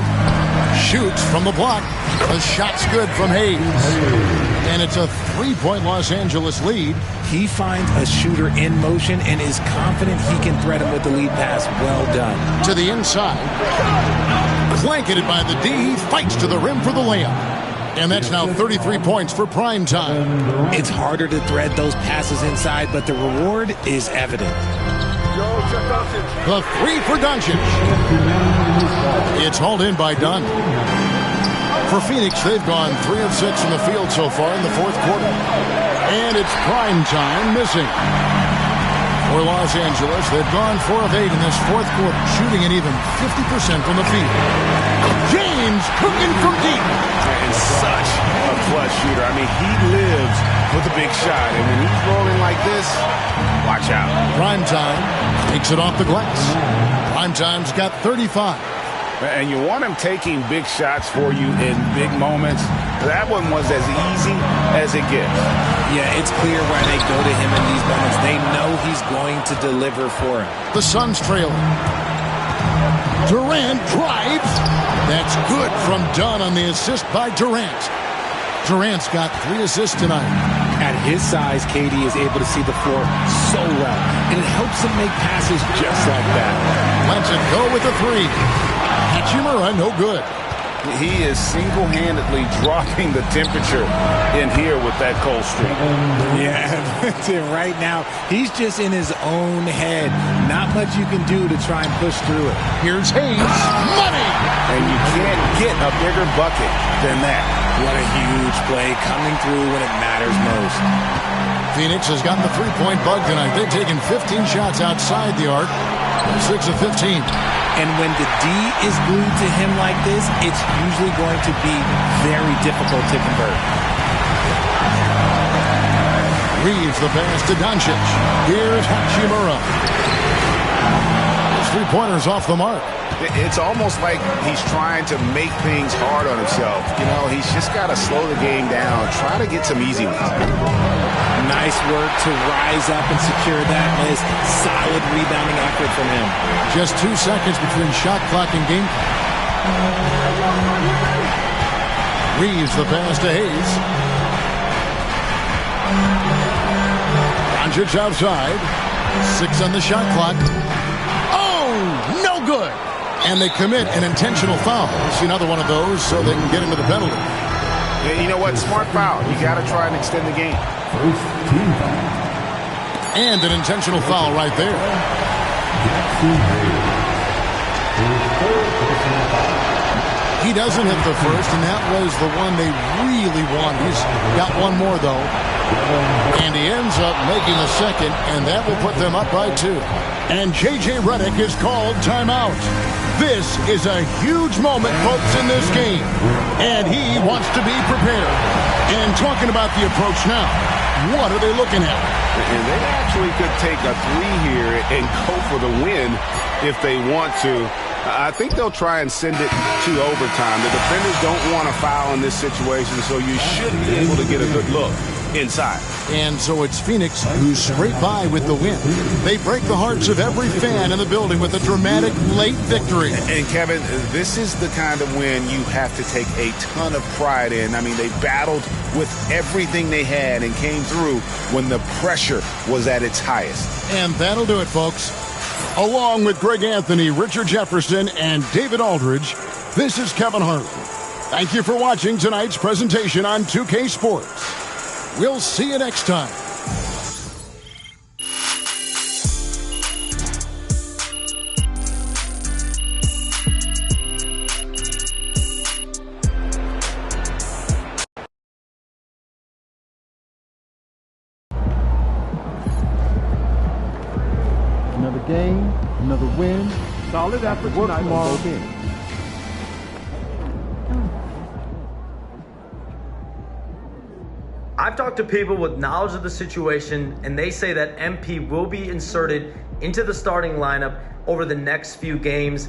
shoots from the block. The shot's good from Hayes. And it's a 3-point Los Angeles lead. He finds a shooter in motion and is confident he can thread him with the lead pass. Well done. To the inside. Blanketed by the D. He fights to the rim for the layup. And that's now 33 points for Primetime. It's harder to thread those passes inside, but the reward is evident. The 3 for Doncic. It's hauled in by Dunn. For Phoenix, they've gone 3 of 6 from the field so far in the fourth quarter. And it's Primetime missing. For Los Angeles, they've gone 4 of 8 in this fourth quarter, shooting at even 50% from the field. James cooking from deep. And such a clutch shooter. I mean, he lives for the big shot. And when he's rolling like this, watch out. Primetime takes it off the glass. Primetime's got 35. And you want him taking big shots for you in big moments. That one was as easy as it gets. Yeah, it's clear why they go to him in these moments. They know he's going to deliver for him. The Suns trailing. Durant drives. That's good from Dunn on the assist by Durant. Durant's got 3 assists tonight. At his size, KD is able to see the floor so well, and it helps him make passes just like that. Lets it go with the three. Hachimura, no good. He is single-handedly dropping the temperature in here with that cold streak. Yeah, right now, he's just in his own head. Not much you can do to try and push through it. Here's Hayes. Money! And you can't get a bigger bucket than that. What a huge play coming through when it matters most. Phoenix has gotten the three-point bug tonight. They've taken 15 shots outside the arc. 6 of 15. And when the D is glued to him like this, it's usually going to be very difficult to convert. Reeves the pass to Doncic. Here's Hachimura. His three-pointer's off the mark. It's almost like he's trying to make things hard on himself. You know, he's just got to slow the game down, try to get some easy ones. Nice work to rise up and secure that miss. Solid rebounding effort from him. Just 2 seconds between shot clock and game clock. Reeves the pass to Hayes. Doncic outside. 6 on the shot clock. Oh, no good. And they commit an intentional foul. See another one of those so they can get into the penalty. And you know what? Smart foul. You got to try and extend the game. And an intentional foul right there. He doesn't hit the first, and that was the one they really wanted. He's got one more, though. And he ends up making the second, and that will put them up by 2. And J.J. Redick is called timeout. This is a huge moment, folks, in this game. And he wants to be prepared. And talking about the approach now, what are they looking at? And they actually could take a 3 here and go for the win if they want to. I think they'll try and send it to overtime. The defenders don't want to foul in this situation, so you should be able to get a good look inside. And so it's Phoenix who scrape by with the win. They break the hearts of every fan in the building with a dramatic late victory. And Kevin, this is the kind of win you have to take a ton of pride in. I mean, they battled with everything they had and came through when the pressure was at its highest. And that'll do it, folks. Along with Greg Anthony, Richard Jefferson, and David Aldridge, this is Kevin Harlan. Thank you for watching tonight's presentation on 2K Sports. We'll see you next time. Another game, another win. Solid effort tonight on both ends. I've talked to people with knowledge of the situation, and they say that MP will be inserted into the starting lineup over the next few games.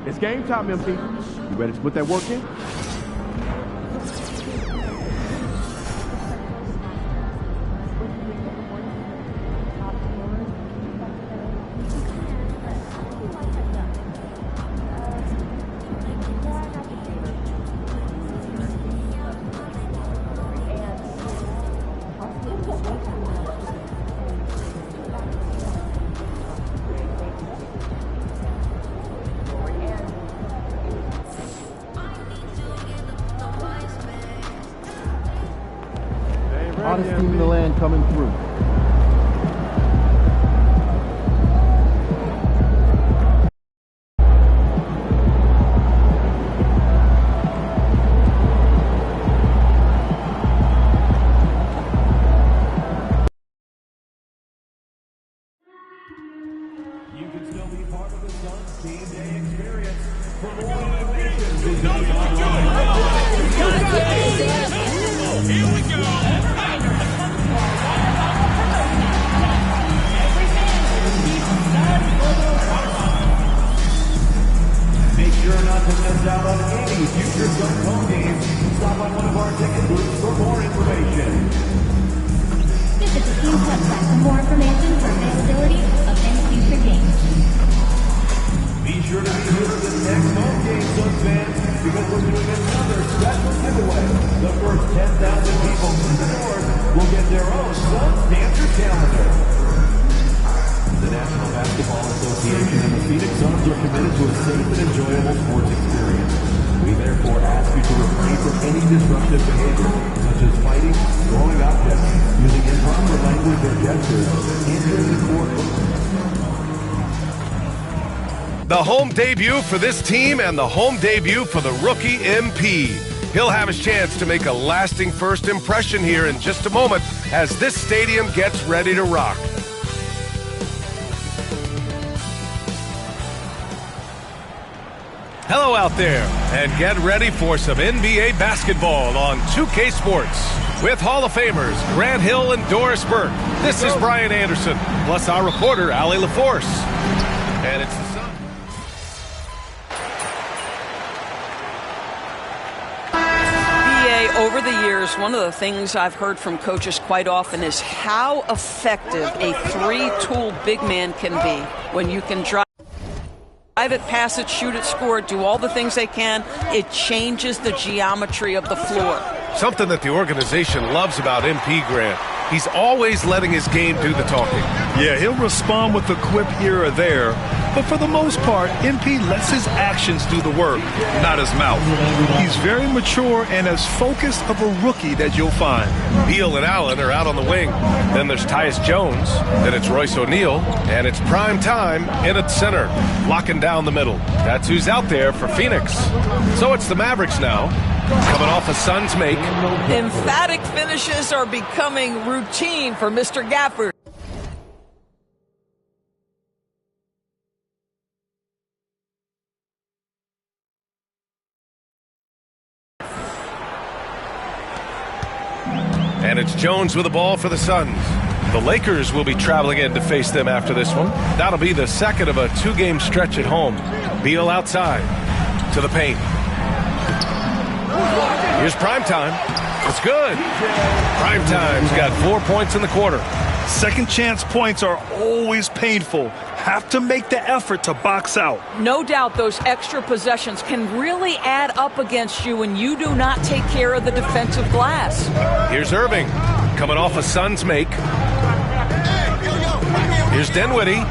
It's game time, MP. You ready to put that work in? Hottest team in the land coming through. You can still be part of the Suns Team Day experience. For more information, Here we go. The first 10,000 people from the North will get their own Suns Dancer calendar. The National Basketball Association and the Phoenix Suns are committed to a safe and enjoyable sports experience. We therefore ask you to refrain from any disruptive behavior, such as fighting, throwing objects, using improper language or gestures, entering the court. The home debut for this team and the home debut for the rookie MP. He'll have his chance to make a lasting first impression here in just a moment as this stadium gets ready to rock. Hello out there, and get ready for some NBA basketball on 2K Sports. With Hall of Famers Grant Hill and Doris Burke, this is Brian Anderson, plus our reporter, Allie LaForce. And it's the Suns. Over the years, one of the things I've heard from coaches quite often is how effective a three-tool big man can be when you can drive it, pass it, shoot it, score it, do all the things they can. It changes the geometry of the floor. Something that the organization loves about MP Grant. He's always letting his game do the talking. Yeah, he'll respond with a quip here or there, but for the most part, MP lets his actions do the work, not his mouth. He's very mature and as focused of a rookie that you'll find. Beal and Allen are out on the wing. Then there's Tyus Jones. Then it's Royce O'Neal. And it's prime time in at center, locking down the middle. That's who's out there for Phoenix. So it's the Mavericks now, coming off a Suns make. Emphatic finishes are becoming routine for Mr. Gafford. And it's Jones with the ball for the Suns. The Lakers will be traveling in to face them after this one. That'll be the second of a two-game stretch at home. Beal outside to the paint. Here's Primetime. It's good. Primetime's got 4 points in the quarter. Second chance points are always painful. Have to make the effort to box out. No doubt those extra possessions can really add up against you when you do not take care of the defensive glass. Here's Irving, coming off a Suns make. Here's Dinwiddie.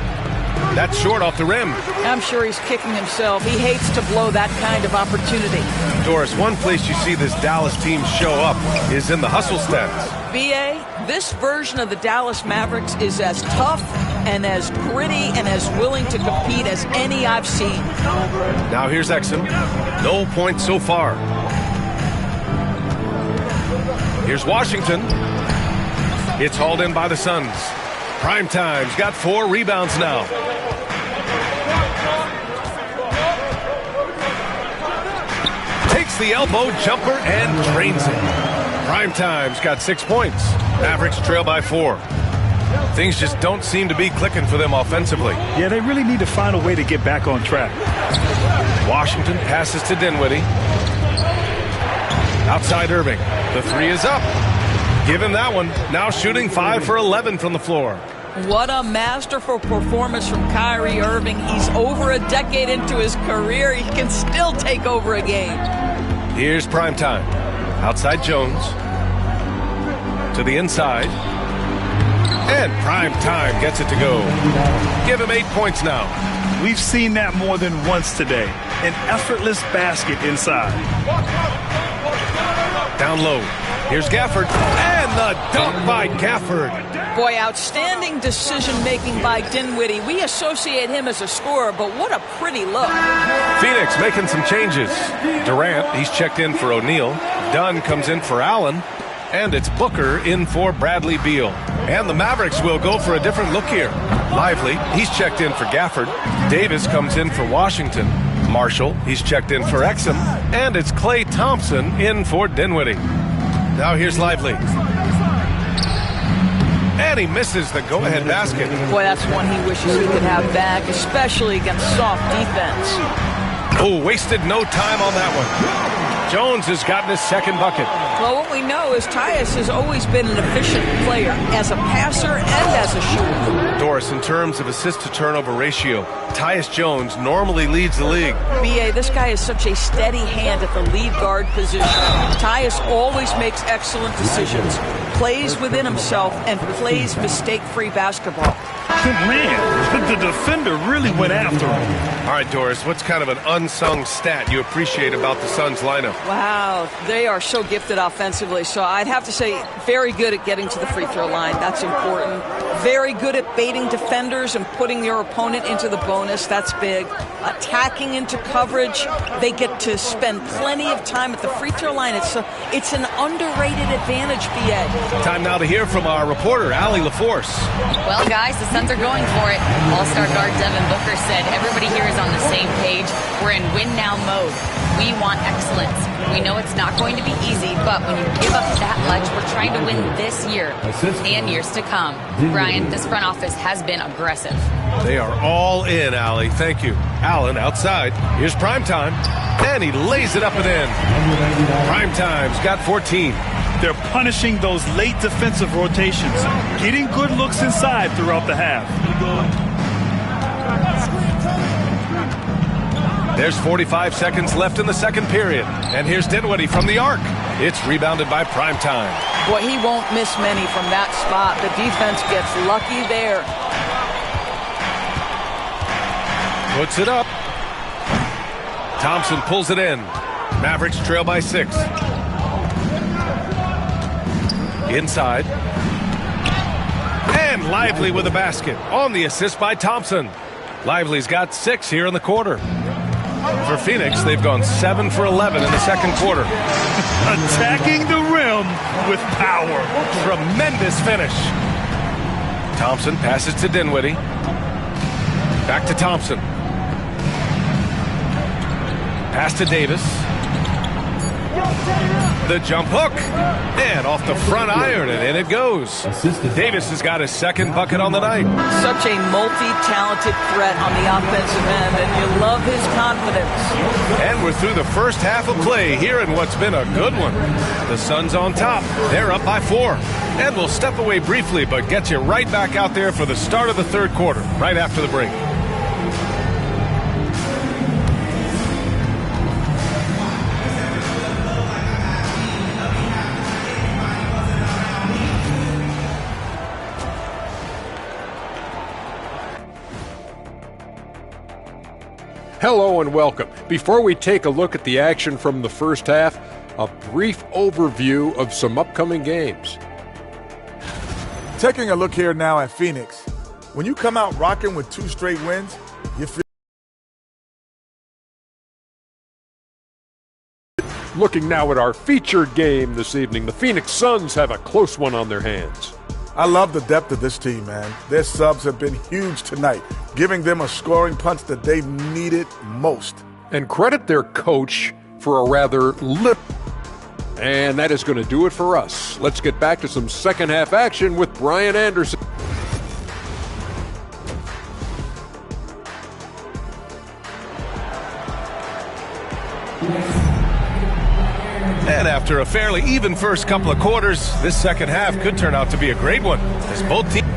That's short off the rim. I'm sure he's kicking himself. He hates to blow that kind of opportunity. Doris, one place you see this Dallas team show up is in the hustle stats. BA, this version of the Dallas Mavericks is as tough and as gritty and as willing to compete as any I've seen. Now here's Exum. No points so far. Here's Washington. It's hauled in by the Suns. Primetime's got 4 rebounds now. Takes the elbow jumper and drains it. Primetime's got 6 points. Mavericks trail by 4. Things just don't seem to be clicking for them offensively. Yeah, they really need to find a way to get back on track. Washington passes to Dinwiddie. Outside Irving. The 3 is up. Give him that one. Now shooting 5 for 11 from the floor. What a masterful performance from Kyrie Irving. He's over a decade into his career. He can still take over a game. Here's Primetime. Outside Jones. To the inside. And Primetime gets it to go. Give him 8 points now. We've seen that more than once today. An effortless basket inside. Down low. Here's Gafford. And the dunk by Gafford. Boy, outstanding decision-making by Dinwiddie. We associate him as a scorer, but what a pretty look. Phoenix making some changes. Durant, he's checked in for O'Neal. Dunn comes in for Allen. And it's Booker in for Bradley Beal. And the Mavericks will go for a different look here. Lively, he's checked in for Gafford. Davis comes in for Washington. Marshall, he's checked in for Exum. And it's Klay Thompson in for Dinwiddie. Now here's Lively. And he misses the go-ahead basket. Boy, that's one he wishes he could have back, especially against soft defense. Oh, wasted no time on that one. Jones has gotten his second bucket. Well, what we know is Tyus has always been an efficient player as a passer and as a shooter. Doris, in terms of assist-to-turnover ratio, Tyus Jones normally leads the league. B.A., this guy is such a steady hand at the lead guard position. Tyus always makes excellent decisions, plays within himself, and plays mistake-free basketball. Man, the defender really went after him. All right, Doris, what's kind of an unsung stat you appreciate about the Suns lineup? Wow, they are so gifted offensively. So I'd have to say very good at getting to the free throw line. That's important. Very good at baiting defenders and putting your opponent into the bonus. That's big. Attacking into coverage. They get to spend plenty of time at the free throw line. It's an underrated advantage, B.A. Time now to hear from our reporter, Allie LaForce. Well, guys, the Suns are going for it. All-star guard Devin Booker said everybody here is on the same page. We're in win-now mode. We want excellence. We know it's not going to be easy, but when you give up that much, we're trying to win this year and years to come. Brian, this front office has been aggressive. They are all in, Allie. Thank you. Allen outside. Here's Primetime. And he lays it up and in. Primetime's got 14. They're punishing those late defensive rotations, getting good looks inside throughout the half. There's 45 seconds left in the second period. And here's Dinwiddie from the arc. It's rebounded by Primetime. Boy, he won't miss many from that spot. The defense gets lucky there. Puts it up. Thompson pulls it in. Mavericks trail by 6. Inside. And Lively with a basket on the assist by Thompson. Lively's got 6 here in the quarter. For Phoenix, they've gone 7 for 11 in the second quarter. Attacking the rim with power. Tremendous finish. Thompson passes to Dinwiddie. Back to Thompson. Pass to Davis. The jump hook. And off the front iron, and in it goes. Davis has got his second bucket on the night. Such a multi-talented threat on the offensive end, and you love his confidence. And we're through the first half of play here in what's been a good one. The Suns on top. They're up by 4. And we'll step away briefly, but get you right back out there for the start of the third quarter, right after the break. Hello and welcome. Before we take a look at the action from the first half, a brief overview of some upcoming games. Taking a look here now at Phoenix. When you come out rocking with 2 straight wins, you feel. Looking now at our featured game this evening, the Phoenix Suns have a close one on their hands. I love the depth of this team, man. Their subs have been huge tonight, giving them a scoring punch that they needed most. And credit their coach for a rather And that is going to do it for us. Let's get back to some second half action with Brian Anderson. And after a fairly even first couple of quarters, this second half could turn out to be a great one, as both teams.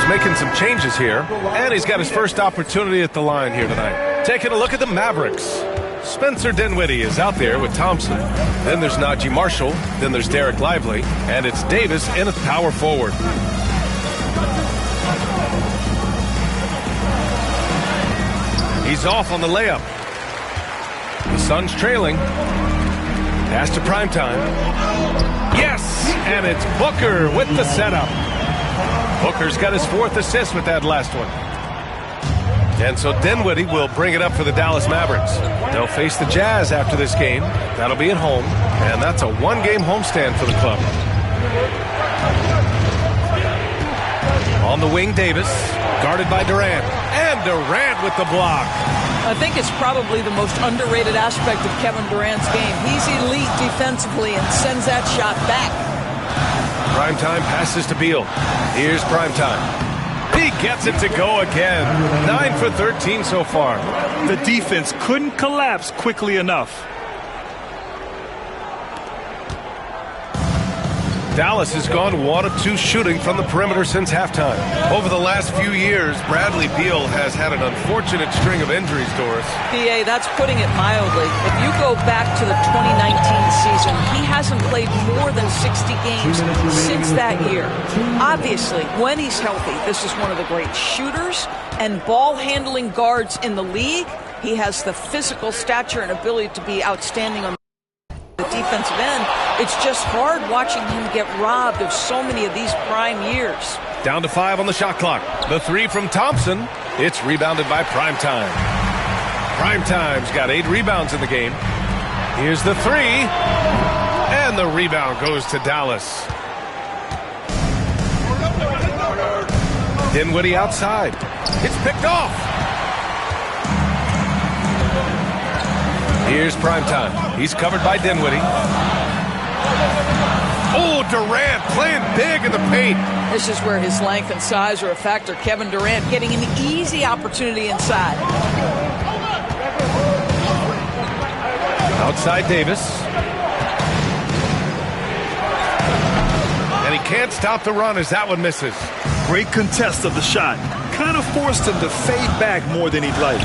Making some changes here, and he's got his first opportunity at the line here tonight. Taking a look at the Mavericks. Spencer Dinwiddie is out there with Thompson. Then there's Najee Marshall. Then there's Derek Lively, and it's Davis in at power forward. He's off on the layup. The Suns trailing. Pass to Primetime. Yes, and it's Booker with the setup. Booker's got his 4th assist with that last one. And so Dinwiddie will bring it up for the Dallas Mavericks. They'll face the Jazz after this game. That'll be at home, and that's a 1-game homestand for the club. On the wing, Davis, guarded by Durant. And Durant with the block. I think it's probably the most underrated aspect of Kevin Durant's game. He's elite defensively and sends that shot back. Primetime passes to Beal. Here's Primetime. He gets it to go again. 9 for 13 so far. The defense couldn't collapse quickly enough. Dallas has gone 1 of 2 shooting from the perimeter since halftime. Over the last few years, Bradley Beal has had an unfortunate string of injuries, Doris. BA, that's putting it mildly. If you go back to the 2019 season, he hasn't played more than 60 games since that year. Obviously, when he's healthy, this is one of the great shooters and ball-handling guards in the league. He has the physical stature and ability to be outstanding on the defensive end. It's just hard watching him get robbed of so many of these prime years. Down to 5 on the shot clock. The 3 from Thompson. It's rebounded by Primetime. Primetime's got 8 rebounds in the game. Here's the 3. And the rebound goes to Dallas. Dinwiddie outside. It's picked off. Here's Primetime. He's covered by Dinwiddie. Oh, Durant playing big in the paint. This is where his length and size are a factor. Kevin Durant getting an easy opportunity inside. Outside Davis. And he can't stop the run as that one misses. Great contest of the shot. Kind of forced him to fade back more than he'd like.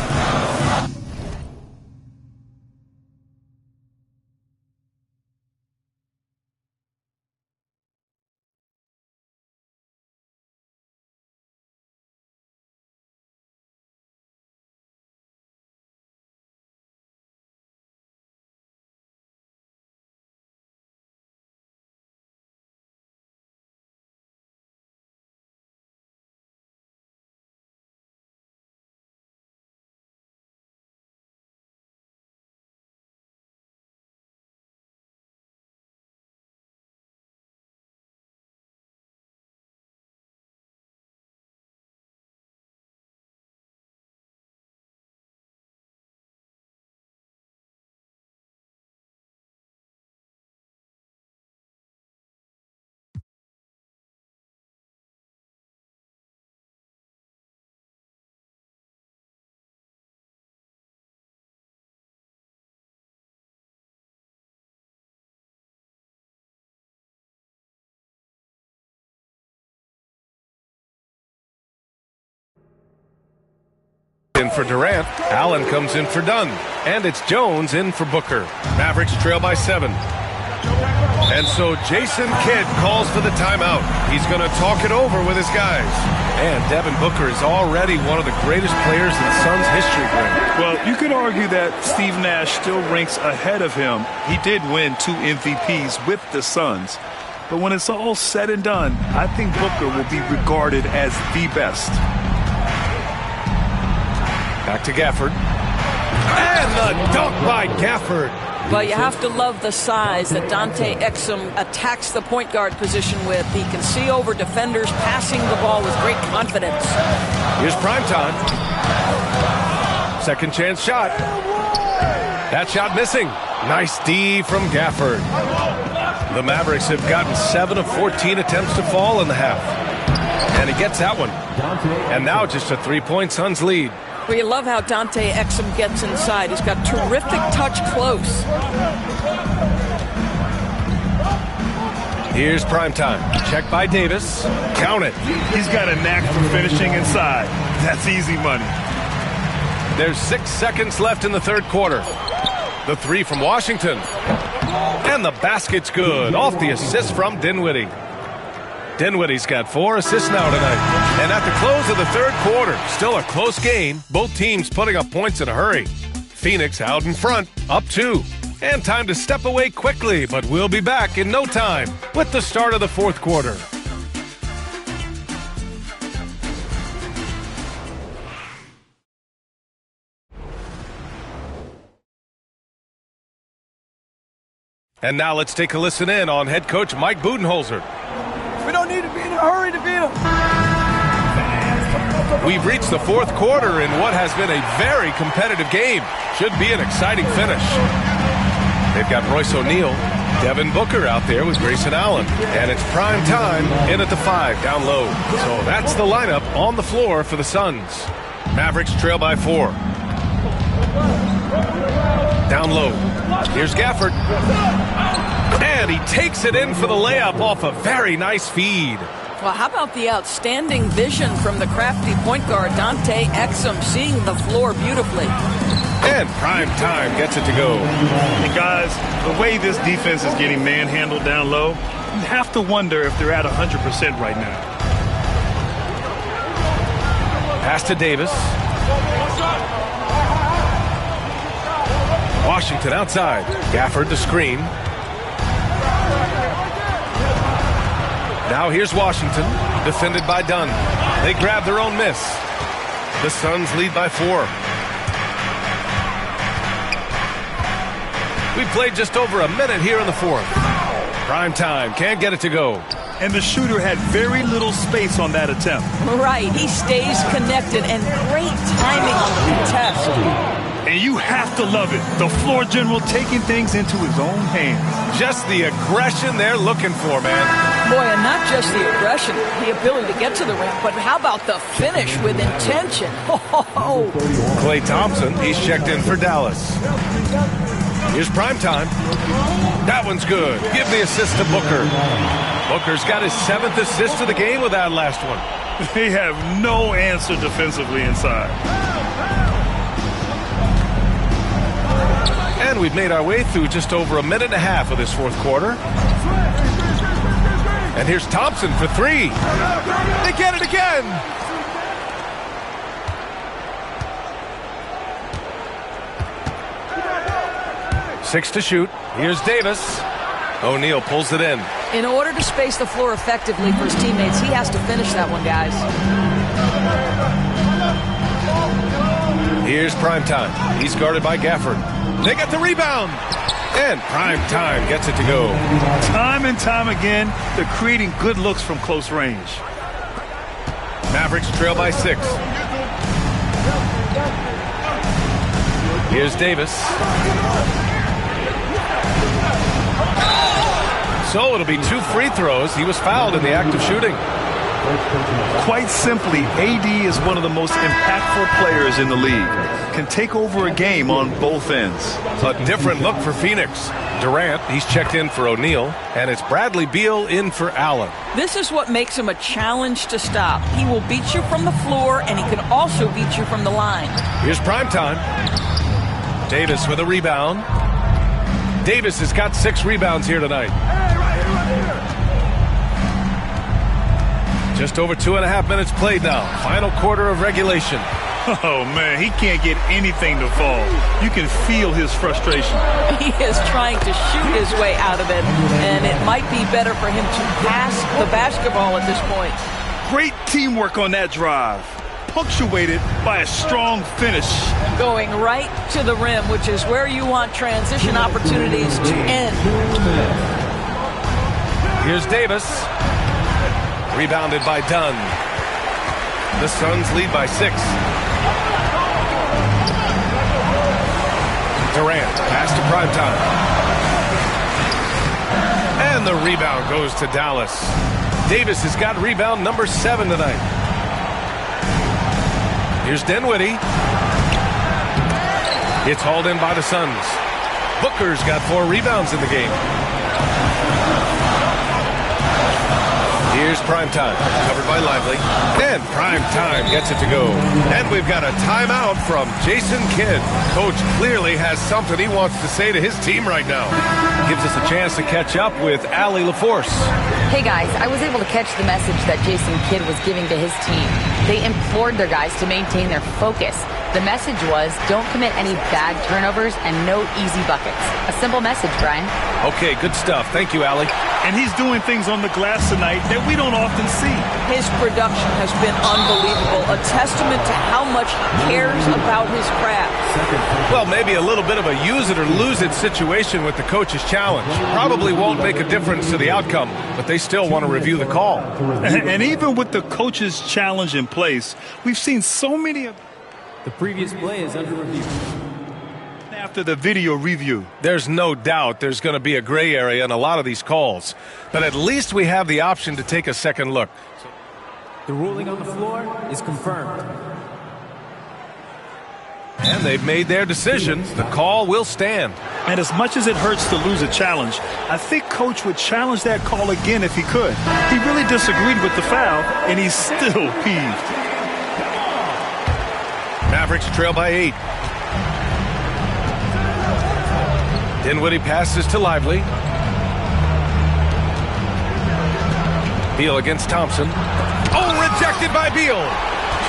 In for Durant. Allen comes in for Dunn. And it's Jones in for Booker. Mavericks trail by 7. And so Jason Kidd calls for the timeout. He's going to talk it over with his guys. And Devin Booker is already one of the greatest players in Suns history. Well, you could argue that Steve Nash still ranks ahead of him. He did win 2 MVPs with the Suns. But when it's all said and done, I think Booker will be regarded as the best. Back to Gafford. And the dunk by Gafford. But you have to love the size that Dante Exum attacks the point guard position with. He can see over defenders, passing the ball with great confidence. Here's Primetime. Second chance shot. That shot missing. Nice D from Gafford. The Mavericks have gotten 7 of 14 attempts to fall in the half. And he gets that one. And now just a 3-point Suns lead. Well, you love how Dante Exum gets inside. He's got terrific touch close. Here's Primetime. Check by Davis. Count it. He's got a knack for finishing inside. That's easy money. There's 6 seconds left in the third quarter. The 3 from Washington. And the basket's good. Off the assist from Dinwiddie. Dinwiddie's got 4 assists now tonight. And at the close of the third quarter, still a close game. Both teams putting up points in a hurry. Phoenix out in front, up 2. And time to step away quickly, but we'll be back in no time with the start of the fourth quarter. And now let's take a listen in on head coach Mike Budenholzer. We don't need to be in a hurry to beat them. We've reached the fourth quarter in what has been a very competitive game. Should be an exciting finish. They've got Royce O'Neal, Devin Booker out there with Grayson Allen. And it's prime time in at the 5, down low. So that's the lineup on the floor for the Suns. Mavericks trail by 4. Down low. Here's Gafford. And he takes it in for the layup off a very nice feed. Well, how about the outstanding vision from the crafty point guard, Dante Exum, seeing the floor beautifully. And prime time gets it to go. And guys, the way this defense is getting manhandled down low, you have to wonder if they're at 100% right now. Pass to Davis. Washington outside. Gafford the screen. Now here's Washington, defended by Dunn. They grab their own miss. The Suns lead by 4. We played just over a minute here in the 4th. Prime time, can't get it to go. And the shooter had very little space on that attempt. Right, he stays connected and great timing on the contest. And you have to love it. The floor general taking things into his own hands. Just the aggression they're looking for, man. Boy, and not just the aggression, the ability to get to the rim, but how about the finish with intention? Oh. Klay Thompson, he's checked in for Dallas. Here's prime time. That one's good. Give the assist to Booker. Booker's got his 7th assist of the game with that last one. They have no answer defensively inside. And we've made our way through just over a minute and a half of this 4th quarter. And here's Thompson for 3. They get it again. Six to shoot. Here's Davis. O'Neal pulls it in. In order to space the floor effectively for his teammates, he has to finish that one, guys. Here's prime time. He's guarded by Gafford. They get the rebound. And prime time gets it to go. Time and time again, they're creating good looks from close range. Mavericks trail by 6. Here's Davis. So it'll be 2 free throws. He was fouled in the act of shooting. Quite simply, AD is one of the most impactful players in the league. Can take over a game on both ends. A different look for Phoenix. Durant, he's checked in for O'Neal, and it's Bradley Beal in for Allen. This is what makes him a challenge to stop. He will beat you from the floor, and he can also beat you from the line. Here's prime time. Davis with a rebound. Davis has got 6 rebounds here tonight. Just over 2.5 minutes played now. Final quarter of regulation. Oh, man, he can't get anything to fall. You can feel his frustration. He is trying to shoot his way out of it, and it might be better for him to pass the basketball at this point. Great teamwork on that drive, punctuated by a strong finish. Going right to the rim, which is where you want transition opportunities to end. Here's Davis. Rebounded by Dunn. The Suns lead by 6. Durant, pass to primetime. And the rebound goes to Dallas. Davis has got rebound number 7 tonight. Here's Dinwiddie. It's hauled in by the Suns. Booker's got 4 rebounds in the game. Here's primetime, covered by Lively. And primetime gets it to go. And we've got a timeout from Jason Kidd. Coach clearly has something he wants to say to his team right now. Gives us a chance to catch up with Allie LaForce. Hey guys, I was able to catch the message that Jason Kidd was giving to his team. They implored their guys to maintain their focus. The message was, don't commit any bad turnovers and no easy buckets. A simple message, Brian. Okay, good stuff. Thank you, Allie. And he's doing things on the glass tonight that we don't often see. His production has been unbelievable, a testament to how much he cares about his craft. Well, maybe a little bit of a use it or lose it situation with the coach's challenge. Probably won't make a difference to the outcome, but they still want to review the call. And even with the coach's challenge in place, we've seen so many of... The previous play is under review. after the video review? There's no doubt there's going to be a gray area in a lot of these calls, but at least we have the option to take a second look. The ruling on the floor is confirmed. And they've made their decision. The call will stand. And as much as it hurts to lose a challenge, I think Coach would challenge that call again if he could. He really disagreed with the foul, and he's still peeved. Mavericks trail by 8. Dinwiddie passes to Lively. Beal against Thompson. Oh, rejected by Beal.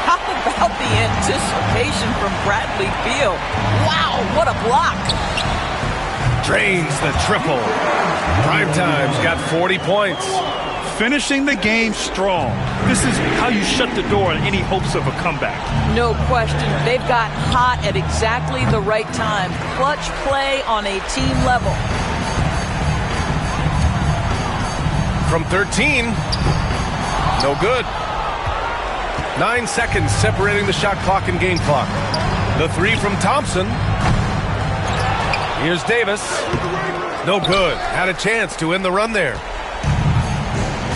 How about the anticipation from Bradley Beal? Wow, what a block. Drains the triple. Primetime's got 40 points. Finishing the game strong. This is how you shut the door on any hopes of a comeback. No question. They've got hot at exactly the right time. Clutch play on a team level. From 13. No good. 9 seconds separating the shot clock and game clock. The three from Thompson. Here's Davis. No good. Had a chance to end the run there.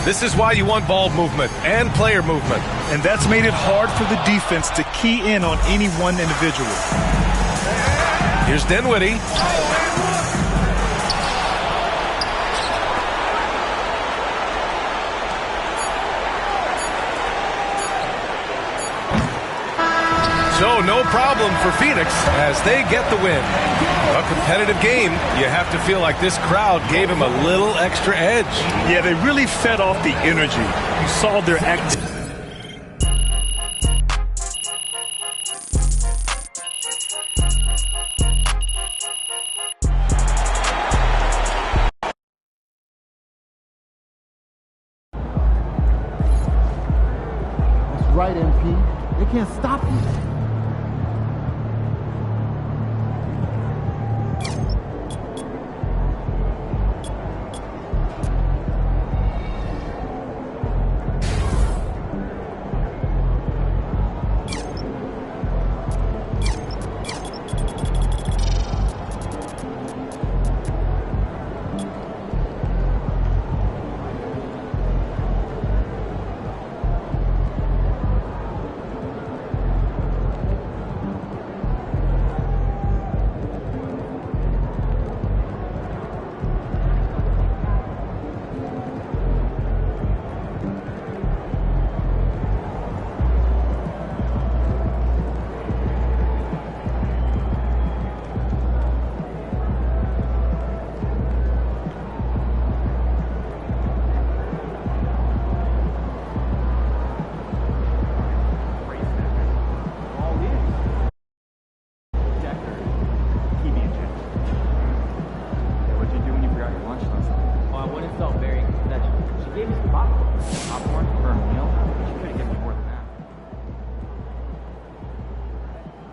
This is why you want ball movement and player movement. And that's made it hard for the defense to key in on any one individual. Here's Dinwiddie. So no problem for Phoenix as they get the win. A competitive game. You have to feel like this crowd gave him a little extra edge. Yeah, they really fed off the energy. You saw their activity. That's right, MP. They can't stop you.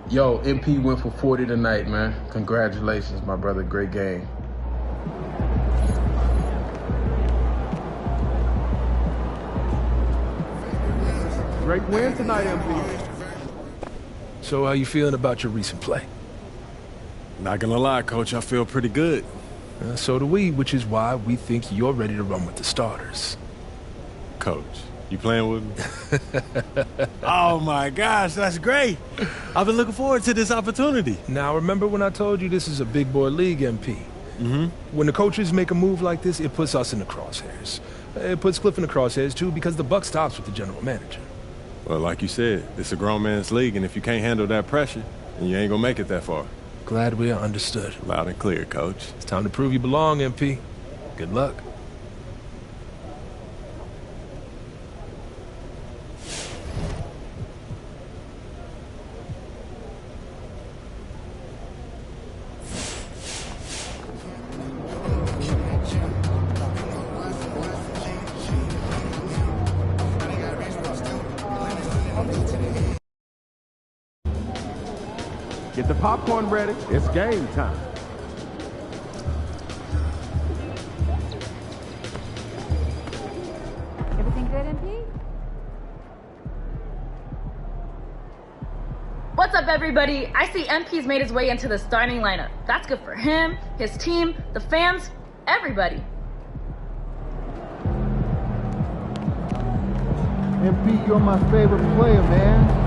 Yo, MP went for 40 tonight, man. Congratulations, my brother. Great game. Great win tonight, MP. So how you feeling about your recent play? Not gonna lie, Coach, I feel pretty good. So do we, which is why we think you're ready to run with the starters. Coach, you playing with me? Oh my gosh, that's great. I've been looking forward to this opportunity. Now remember when I told you this is a big boy league, MP? Mm-hmm. When the coaches make a move like this, it puts us in the crosshairs. It puts Cliff in the crosshairs too because the buck stops with the general manager. Well, like you said, it's a grown man's league, and if you can't handle that pressure, then you ain't gonna make it that far. Glad we are understood. Loud and clear, Coach. It's time to prove you belong, MP. Good luck. Get the popcorn ready. It's game time. Everything good, MP? What's up, up, everybody? I see MP's made his way into the starting lineup. That's good for him, his team, the fans, everybody. MP, you're my favorite player, man.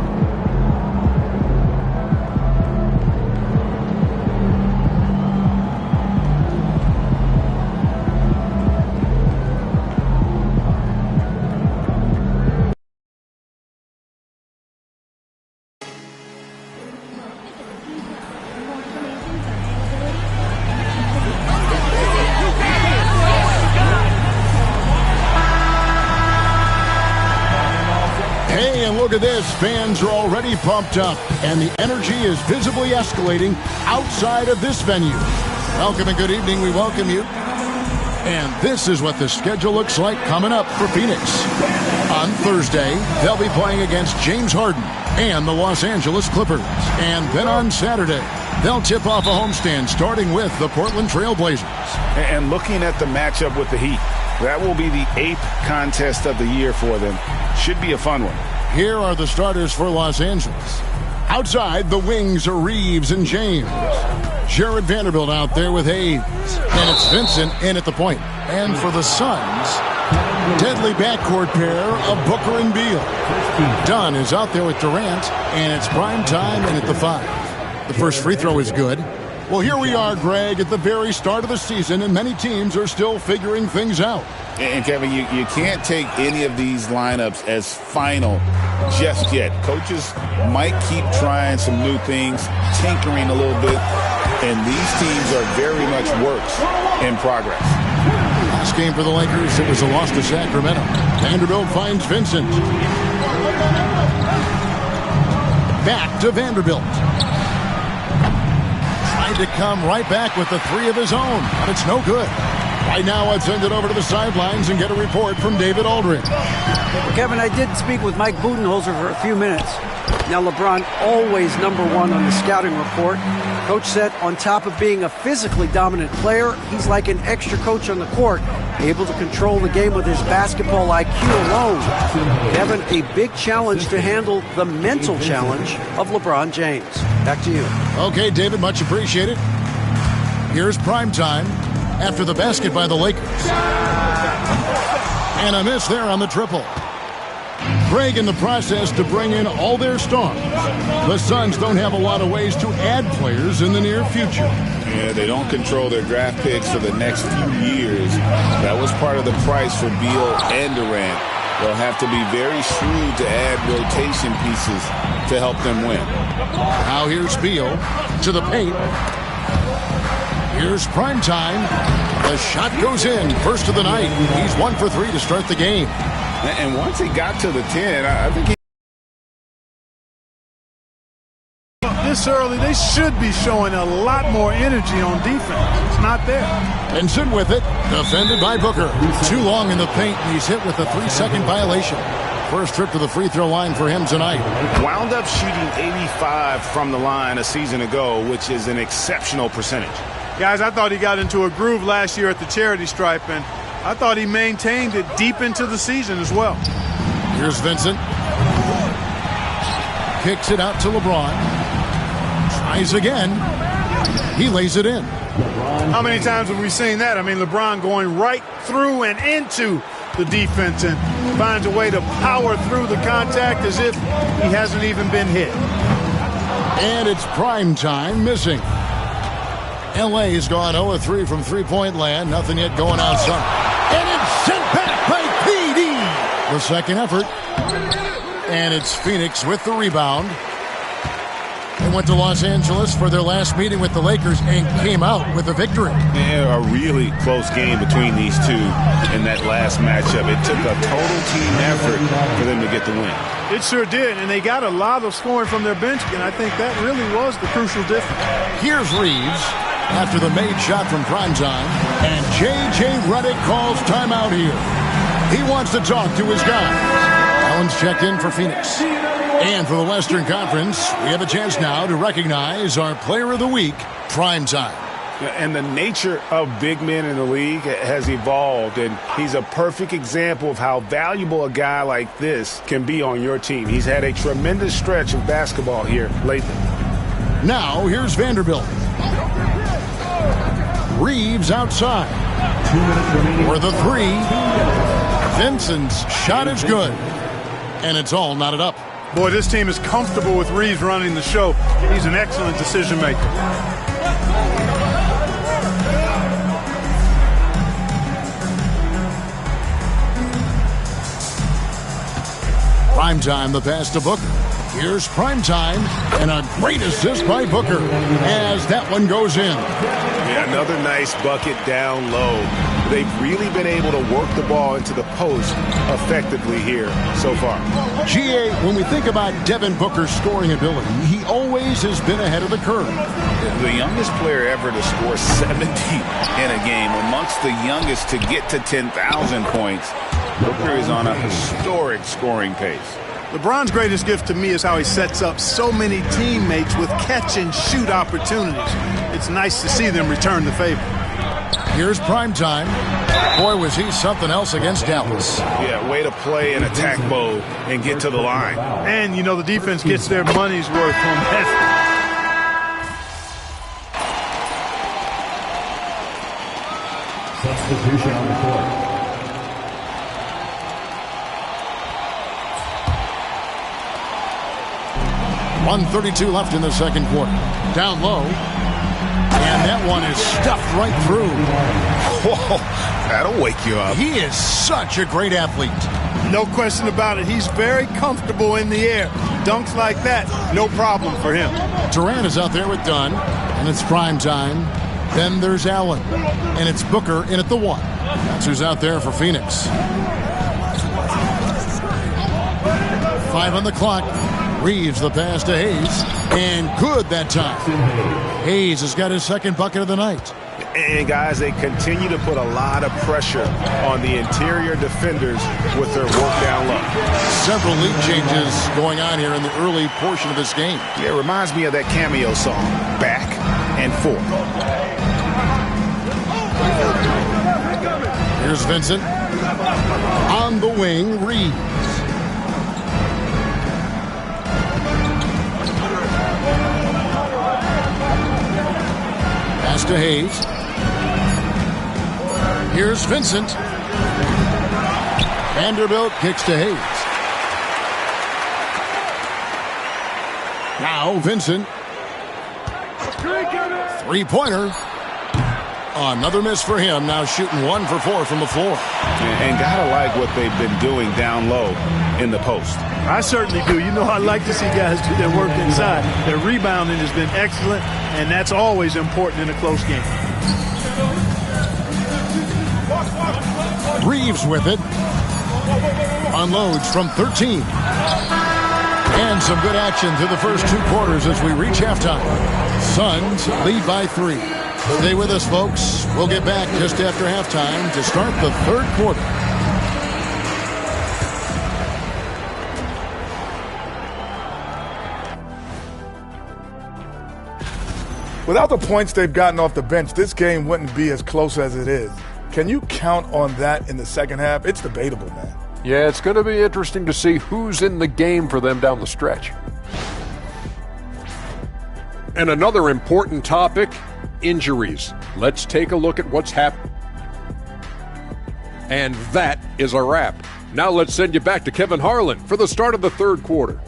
Look at this. Fans are already pumped up, and the energy is visibly escalating outside of this venue. Welcome and good evening. We welcome you. And this is what the schedule looks like coming up for Phoenix. On Thursday, they'll be playing against James Harden and the Los Angeles Clippers. And then on Saturday, they'll tip off a homestand starting with the Portland Trail Blazers. And looking at the matchup with the Heat, that will be the 8th contest of the year for them. Should be a fun one. Here are the starters for Los Angeles. Outside, the wings are Reeves and James. Jared Vanderbilt out there with Hayes. And it's Vincent in at the point. And for the Suns, deadly backcourt pair of Booker and Beal. Dunn is out there with Durant, and it's prime time in at the 5. The first free throw is good. Well, here we are, Greg, at the very start of the season, and many teams are still figuring things out. And, Kevin, you can't take any of these lineups as final just yet. Coaches might keep trying some new things, tinkering a little bit, and these teams are very much works in progress. Last game for the Lakers, it was a loss to Sacramento. Vanderbilt finds Vincent. Back to Vanderbilt. To come right back with the 3 of his own, but it's no good. Right now, let's send it over to the sidelines and get a report from David Aldridge. Well, Kevin, I did speak with Mike Budenholzer for a few minutes. Now, LeBron always #1 on the scouting report. Coach said on top of being a physically dominant player, he's like an extra coach on the court, able to control the game with his basketball IQ alone. Kevin, a big challenge to handle the mental challenge of LeBron James. Back to you. Okay, David, much appreciated. Here's prime time after the basket by the Lakers. And a miss there on the triple. Greg in the process to bring in all their stars. The Suns don't have a lot of ways to add players in the near future. Yeah, they don't control their draft picks for the next few years. That was part of the price for Beal and Durant. They'll have to be very shrewd to add rotation pieces to help them win. Now here's Beal to the paint. Here's prime time. The shot goes in. First of the night. He's 1 for 3 to start the game. And once he got to the 10, I think he... This early, they should be showing a lot more energy on defense. It's not there. Benson with it. Defended by Booker. Too long in the paint, and he's hit with a 3-second violation. First trip to the free throw line for him tonight. Wound up shooting 85 from the line a season ago, which is an exceptional percentage. Guys, I thought he got into a groove last year at the charity stripe, and I thought he maintained it deep into the season as well. Here's Vincent. Kicks it out to LeBron. Tries again. He lays it in. How many times have we seen that? I mean, LeBron going right through and into the defense and finds a way to power through the contact as if he hasn't even been hit. And it's prime time missing. L.A. has gone 0-3 from three-point land. Nothing yet going outside. And it's sent back by P.D. The second effort. And it's Phoenix with the rebound. They went to Los Angeles for their last meeting with the Lakers and came out with a victory. Yeah, a really close game between these two in that last matchup. It took a total team effort for them to get the win. It sure did, and they got a lot of scoring from their bench, and I think that really was the crucial difference. Here's Reeves after the made shot from primetime, and J.J. Redick calls timeout here. He wants to talk to his guys. Allen's checked in for Phoenix. And for the Western Conference, we have a chance now to recognize our Player of the Week, Primetime. And the nature of big men in the league has evolved, and he's a perfect example of how valuable a guy like this can be on your team. He's had a tremendous stretch of basketball here lately. Now here's Vanderbilt. Reeves outside. 2 minutes remaining. For the three. Vincent's shot is good. And it's all knotted up. Boy, this team is comfortable with Reeves running the show. He's an excellent decision maker. Primetime, the pass to Booker. Here's Primetime, and a great assist by Booker as that one goes in. Yeah, another nice bucket down low. They've really been able to work the ball into the post effectively here so far. GA, when we think about Devin Booker's scoring ability, he always has been ahead of the curve. The youngest player ever to score 70 in a game, amongst the youngest to get to 10,000 points. Booker is on a historic scoring pace. LeBron's greatest gift to me is how he sets up so many teammates with catch-and-shoot opportunities. It's nice to see them return the favor. Here's Primetime. Boy, was he something else against Dallas. Yeah, way to play in attack mode and get to the line. And, you know, the defense gets their money's worth from that. Substitution on the court. 1:32 left in the second quarter. Down low. And that one is stuffed right through. Whoa, that'll wake you up. He is such a great athlete. No question about it. He's very comfortable in the air. Dunks like that, no problem for him. Durant is out there with Dunn, and it's Primetime. Then there's Allen, and it's Booker in at the one. That's who's out there for Phoenix. 5 on the clock. Reeves the pass to Hayes, and good that time. Hayes has got his second bucket of the night. And guys, they continue to put a lot of pressure on the interior defenders with their work down low. Several lead changes going on here in the early portion of this game. Yeah, it reminds me of that cameo song, Back and Forth. Here's Vincent. On the wing, Reeves. Pass to Hayes. Here's Vincent. Vanderbilt kicks to Hayes. Now Vincent. Three-pointer. Another miss for him. Now shooting 1 for 4 from the floor. And gotta like what they've been doing down low in the post. I certainly do. You know, I like to see guys do their work inside. Their rebounding has been excellent, and that's always important in a close game. Reeves with it. Unloads from 13. And some good action through the first 2 quarters as we reach halftime. Suns lead by 3. Stay with us, folks. We'll get back just after halftime to start the third quarter. Without the points they've gotten off the bench, this game wouldn't be as close as it is. Can you count on that in the second half? It's debatable, man. Yeah, it's going to be interesting to see who's in the game for them down the stretch. And another important topic, injuries. Let's take a look at what's happened. And that is a wrap. Now let's send you back to Kevin Harlan for the start of the third quarter.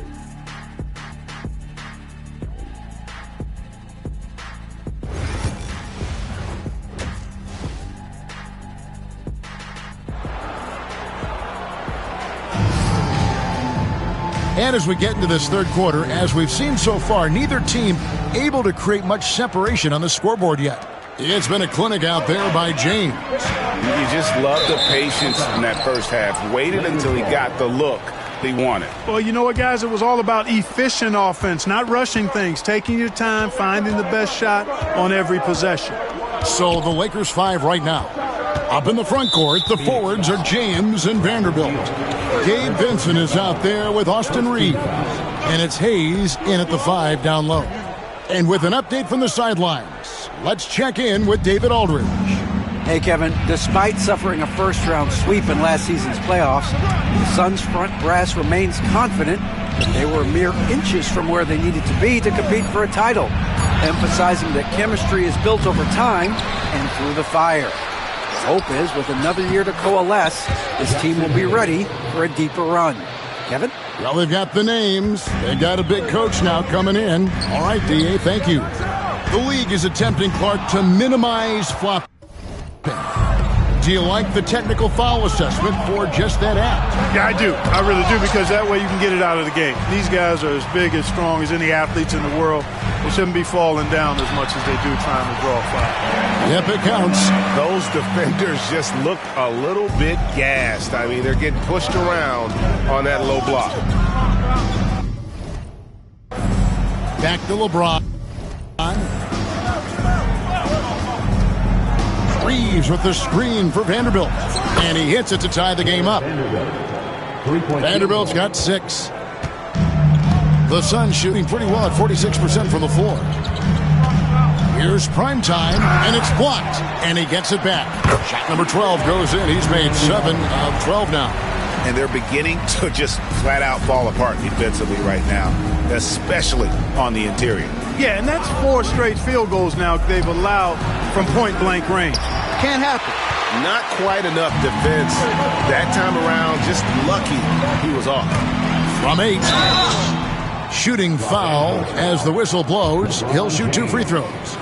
And as we get into this third quarter, as we've seen so far, neither team able to create much separation on the scoreboard yet. It's been a clinic out there by James. You just love the patience in that first half. Waited until he got the look he wanted. Well, you know what, guys? It was all about efficient offense, not rushing things, taking your time, finding the best shot on every possession. So the Lakers 5 right now. Up in the front court, the forwards are James and Vanderbilt. Gabe Vincent is out there with Austin Reeves. And it's Hayes in at the 5 down low. And with an update from the sidelines, let's check in with David Aldridge. Hey, Kevin, despite suffering a first-round sweep in last season's playoffs, the Suns' front brass remains confident They were mere inches from where they needed to be to compete for a title, emphasizing that chemistry is built over time and through the fire. The hope is, with another year to coalesce, this team will be ready for a deeper run. Kevin? Well, they've got the names. They got a big coach now coming in. All right, D.A., thank you. The league is attempting, Clark, to minimize flopping. Do you like the technical foul assessment for just that act? Yeah, I do. I really do, because that way you can get it out of the game. These guys are as big, as strong as any athletes in the world. They shouldn't be falling down as much as they do trying to draw a foul. Yep, it counts. Those defenders just look a little bit gassed. I mean, they're getting pushed around on that low block. Back to LeBron. Reeves with the screen for Vanderbilt. And he hits it to tie the game up. Vanderbilt's got 6. The Suns shooting pretty well at 46% from the floor. Here's prime time, and it's blocked. And he gets it back. Shot number 12 goes in. He's made 7 of 12 now. And they're beginning to just flat out fall apart defensively right now, especially on the interior. Yeah, and that's 4 straight field goals now they've allowed from point-blank range. Can't happen. Not quite enough defense that time around. Just lucky he was off. From 8. Shooting foul as the whistle blows. He'll shoot 2 free throws.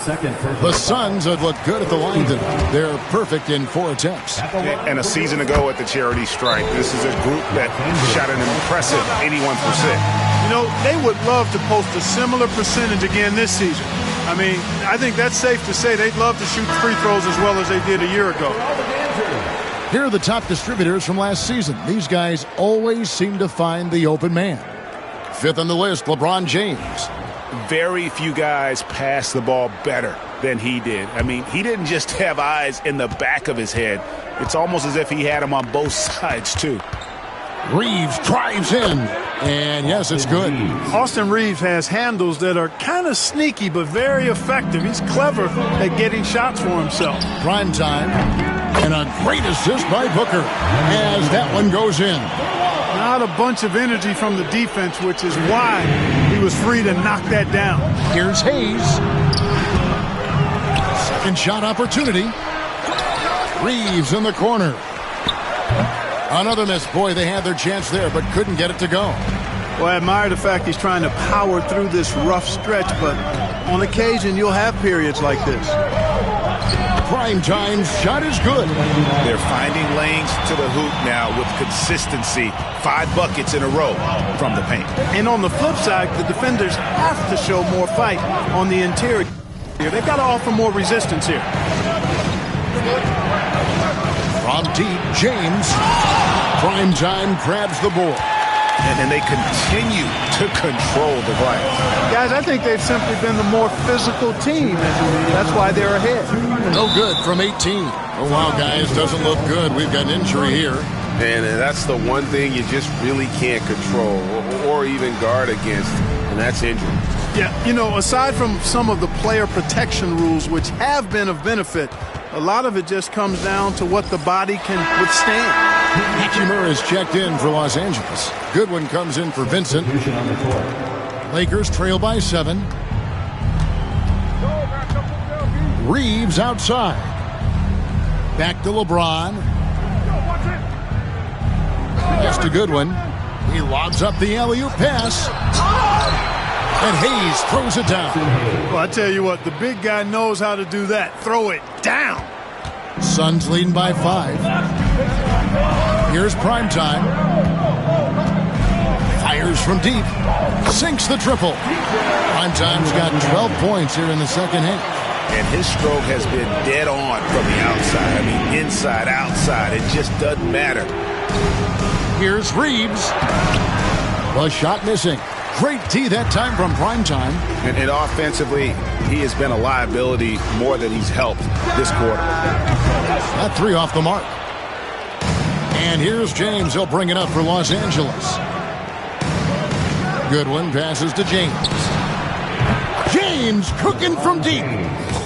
The Suns have looked good at the line tonight. They're perfect in 4 attempts. And a season ago at the charity strike, this is a group that shot an impressive 81%. You know, they would love to post a similar percentage again this season. I mean, I think that's safe to say they'd love to shoot free throws as well as they did a year ago. Here are the top distributors from last season. These guys always seem to find the open man. 5th on the list, LeBron James. Very few guys pass the ball better than he did. I mean, he didn't just have eyes in the back of his head. It's almost as if he had them on both sides, too. Reeves drives in, and yes, it's good. Austin Reeves has handles that are kind of sneaky but very effective. He's clever at getting shots for himself. Prime time, and a great assist by Booker as that one goes in. Not a bunch of energy from the defense, which is why he was free to knock that down. Here's Hayes. Second shot opportunity. Reeves in the corner. Another miss. Boy, they had their chance there, but couldn't get it to go. Well, I admire the fact he's trying to power through this rough stretch, but on occasion you'll have periods like this. Prime time shot is good. They're finding lanes to the hoop now with consistency. 5 buckets in a row from the paint. And on the flip side, the defenders have to show more fight on the interior. They've got to offer more resistance here. From deep, James. Prime time grabs the board. And they continue to control the glass. Guys, I think they've simply been the more physical team. That's why they're ahead. No good from 18. Oh, wow, guys, doesn't look good. We've got an injury here. And that's the one thing you just really can't control or even guard against, and that's injury. Yeah, you know, aside from some of the player protection rules, which have been of benefit, a lot of it just comes down to what the body can withstand. Hachimura is checked in for Los Angeles. Goodwin comes in for Vincent. Lakers trail by 7. Reeves outside. Back to LeBron. Pass to Goodwin. He lobs up the alley-oop pass. And Hayes throws it down. Well, I tell you what, the big guy knows how to do that. Throw it down. Suns leading by 5. Here's prime time. Fires from deep. Sinks the triple. Prime time's got 12 points here in the second half. And his stroke has been dead on from the outside. I mean, inside, outside. It just doesn't matter. Here's Reeves. The shot missing. Great D that time from prime time. And offensively, he has been a liability more than he's helped this quarter. That 3 off the mark. And here's James. He'll bring it up for Los Angeles. Goodwin passes to James. James cooking from deep.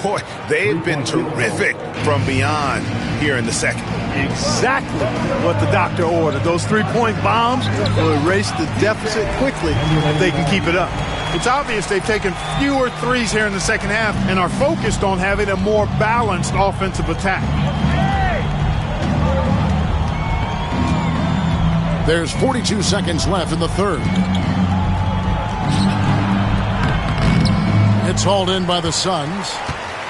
Boy, they've been terrific from beyond. here in the second. Exactly what the doctor ordered. Those three-point bombs will erase the deficit quickly if they can keep it up. It's obvious they've taken fewer threes here in the second half and are focused on having a more balanced offensive attack. There's 42 seconds left in the third. It's hauled in by the Suns.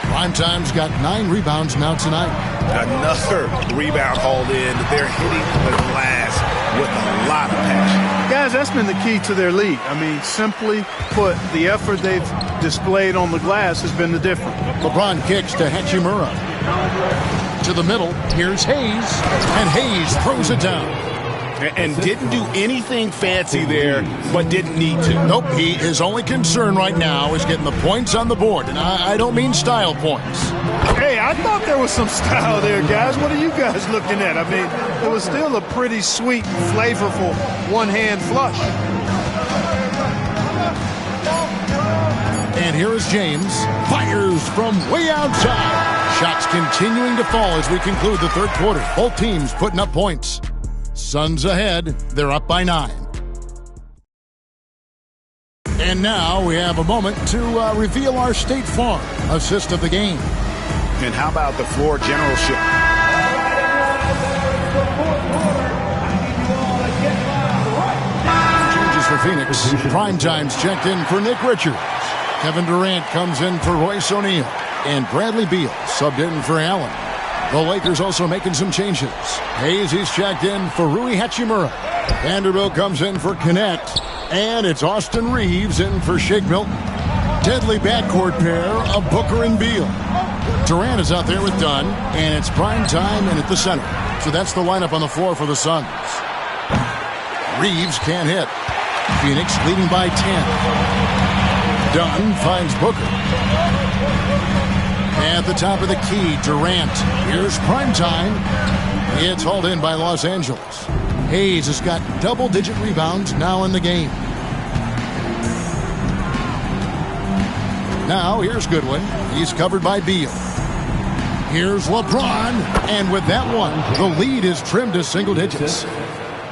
Primetime's got 9 rebounds now tonight. Another rebound hauled in. They're hitting the glass with a lot of passion. Guys, that's been the key to their lead. I mean, simply put, the effort they've displayed on the glass has been the difference. LeBron kicks to Hachimura. To the middle, here's Hayes, and Hayes throws it down. And didn't do anything fancy there, but didn't need to. Nope, his only concern right now is getting the points on the board, and I don't mean style points. Hey, I thought there was some style there, guys. What are you guys looking at? I mean, it was still a pretty sweet, flavorful one-hand flush. And here is James. Fires from way outside. Shots continuing to fall as we conclude the third quarter. Both teams putting up points. Suns ahead. They're up by 9. And now we have a moment to reveal our State Farm assist of the game. And how about the floor generalship? Changes for Phoenix. Primetime's checked in for Nick Richards. Kevin Durant comes in for Royce O'Neal. And Bradley Beal subbed in for Allen. The Lakers also making some changes. Hayes, he's checked in for Rui Hachimura. Vanderbilt comes in for Connect. And it's Austin Reeves in for Shake Milton. Deadly backcourt pair of Booker and Beal. Durant is out there with Dunn. And it's Primetime in at the center. So that's the lineup on the floor for the Suns. Reeves can't hit. Phoenix leading by 10. Dunn finds Booker. At the top of the key, Durant. Here's Primetime. It's hauled in by Los Angeles. Hayes has got double-digit rebounds now in the game. Now, here's Goodwin. He's covered by Beal. Here's LeBron. And with that one, the lead is trimmed to single digits.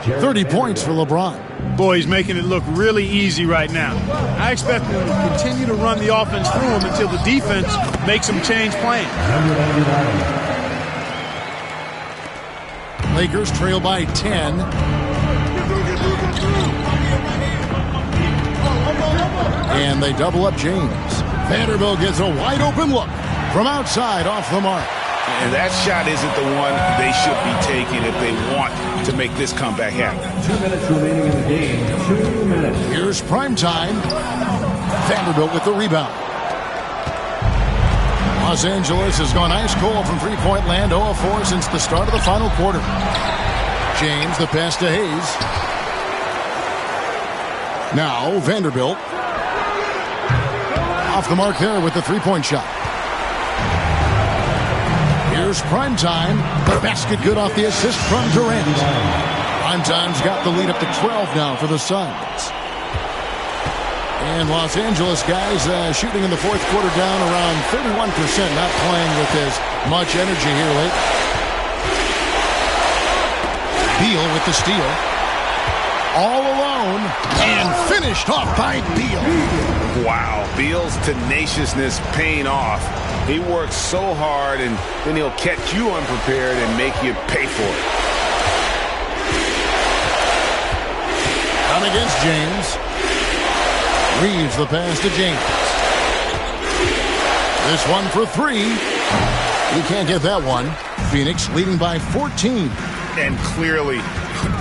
30 points for LeBron. Boy, he's making it look really easy right now. I expect them to continue to run the offense through him until the defense makes them change plans. Lakers trail by 10. And they double up James. Vanderbilt gets a wide open look from outside off the mark. And that shot isn't the one they should be taking if they want to make this comeback happen. 2 minutes remaining in the game. 2 minutes. Here's Primetime. Vanderbilt with the rebound. Los Angeles has gone ice cold from three-point land, 0 of 4 since the start of the final quarter. James, the pass to Hayes. Now Vanderbilt. Off the mark there with the three-point shot. Here's Primetime. The basket good off the assist from Durant. Primetime's got the lead up to 12 now for the Suns. And Los Angeles guys shooting in the fourth quarter down around 31%, not playing with as much energy here lately. Beal with the steal. All alone and finished off by Beal. Wow, Beal's tenaciousness paying off. He works so hard, and then he'll catch you unprepared and make you pay for it. Out against James. Reeves the pass to James. This one for 3. He can't get that one. Phoenix leading by 14. And clearly,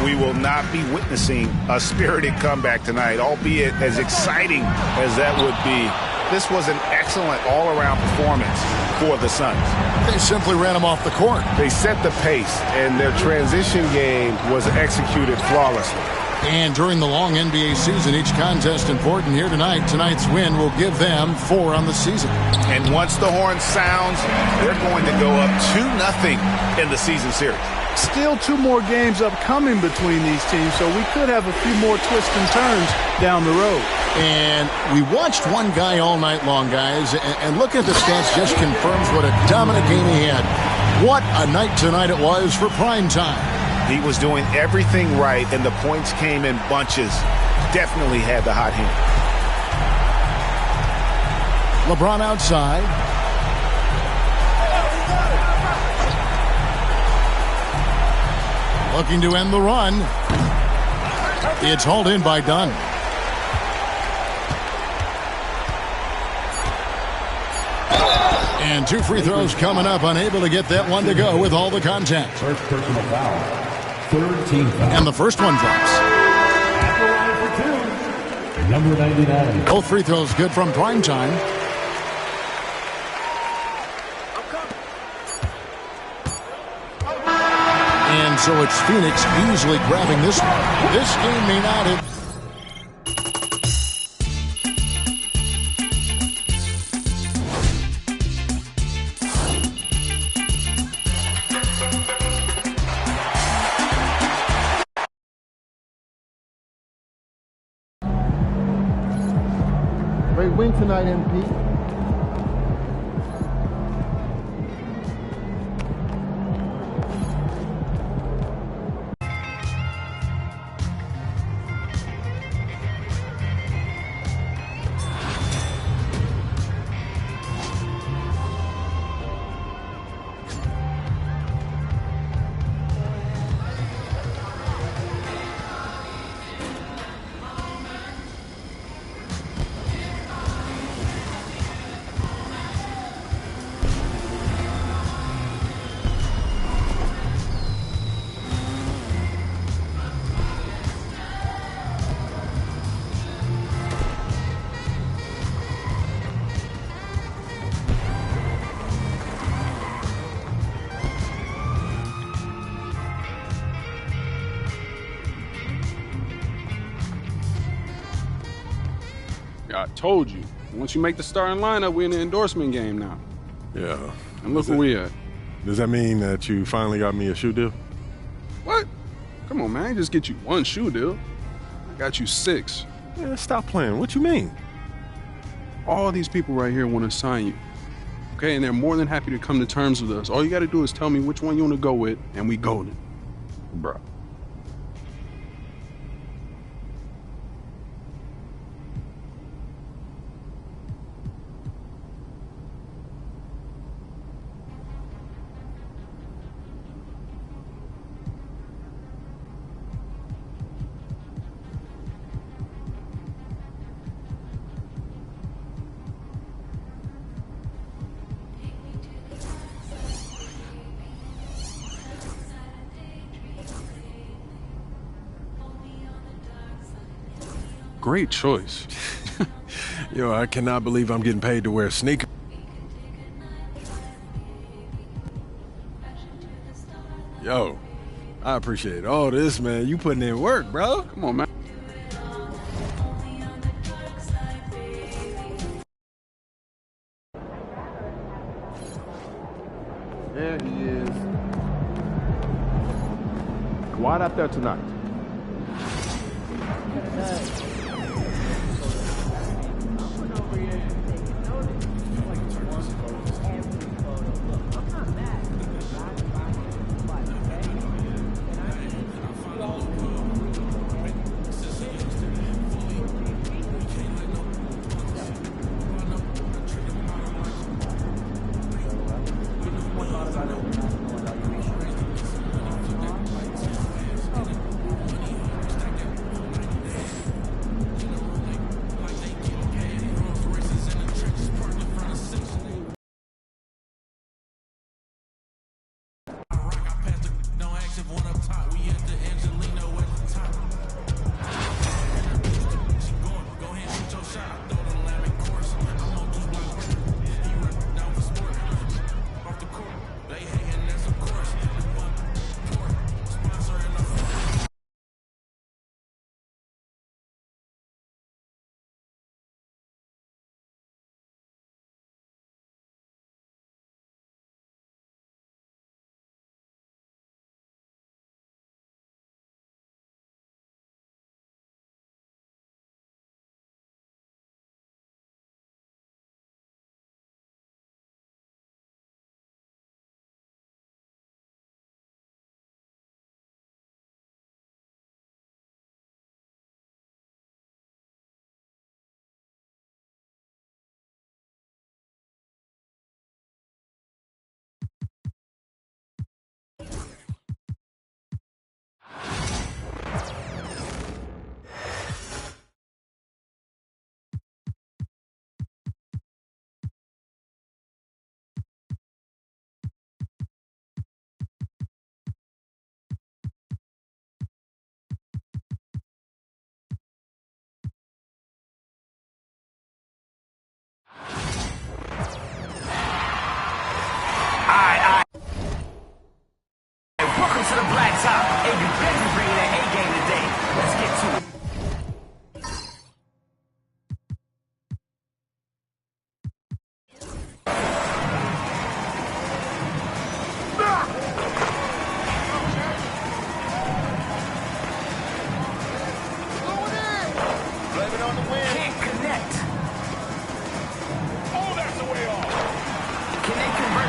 we will not be witnessing a spirited comeback tonight, albeit as exciting as that would be. This was an excellent all-around performance for the Suns. They simply ran them off the court. They set the pace, and their transition game was executed flawlessly. And during the long NBA season, each contest important here tonight. Tonight's win will give them 4 on the season. And once the horn sounds, they're going to go up 2-0 in the season series. Still 2 more games upcoming between these teams, so we could have a few more twists and turns down the road. And we watched one guy all night long, guys, and looking at the stats just confirms what a dominant game he had. What a night tonight it was for prime time. He was doing everything right, and the points came in bunches. Definitely had the hot hand. LeBron outside. Looking to end the run. It's hauled in by Dunn. And 2 free throws coming up, unable to get that one to go with all the contact. First personal foul. Third team foul. And the first one drops. At the line for 2. Number 99. Both free throws good from prime time. And so it's Phoenix easily grabbing this one. This game may not have... Great win tonight, MP. I told you. Once you make the starting lineup, we're in the endorsement game now. Yeah. And look where we at. Does that mean that you finally got me a shoe deal? What? Come on, man. I ain't just get you one shoe deal. I got you 6. Man, stop playing. What you mean? All these people right here want to sign you. Okay, and they're more than happy to come to terms with us. All you got to do is tell me which one you want to go with, and we golden. Bro. Great choice. Yo, I cannot believe I'm getting paid to wear sneakers. Yo, I appreciate all this, man. You putting in work, bro. Come on, man. There he is. Quiet out there tonight.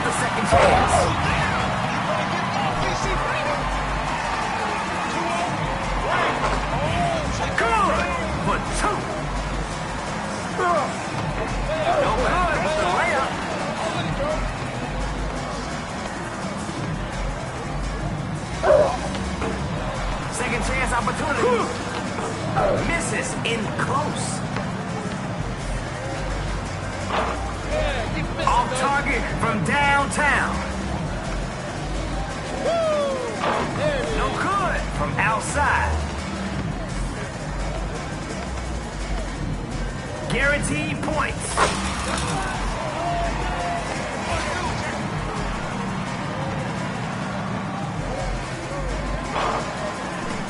the second chance. Good for two. No good with the layup. Second chance opportunity. Misses in close. Off target from downtown. No good from outside. Guaranteed points.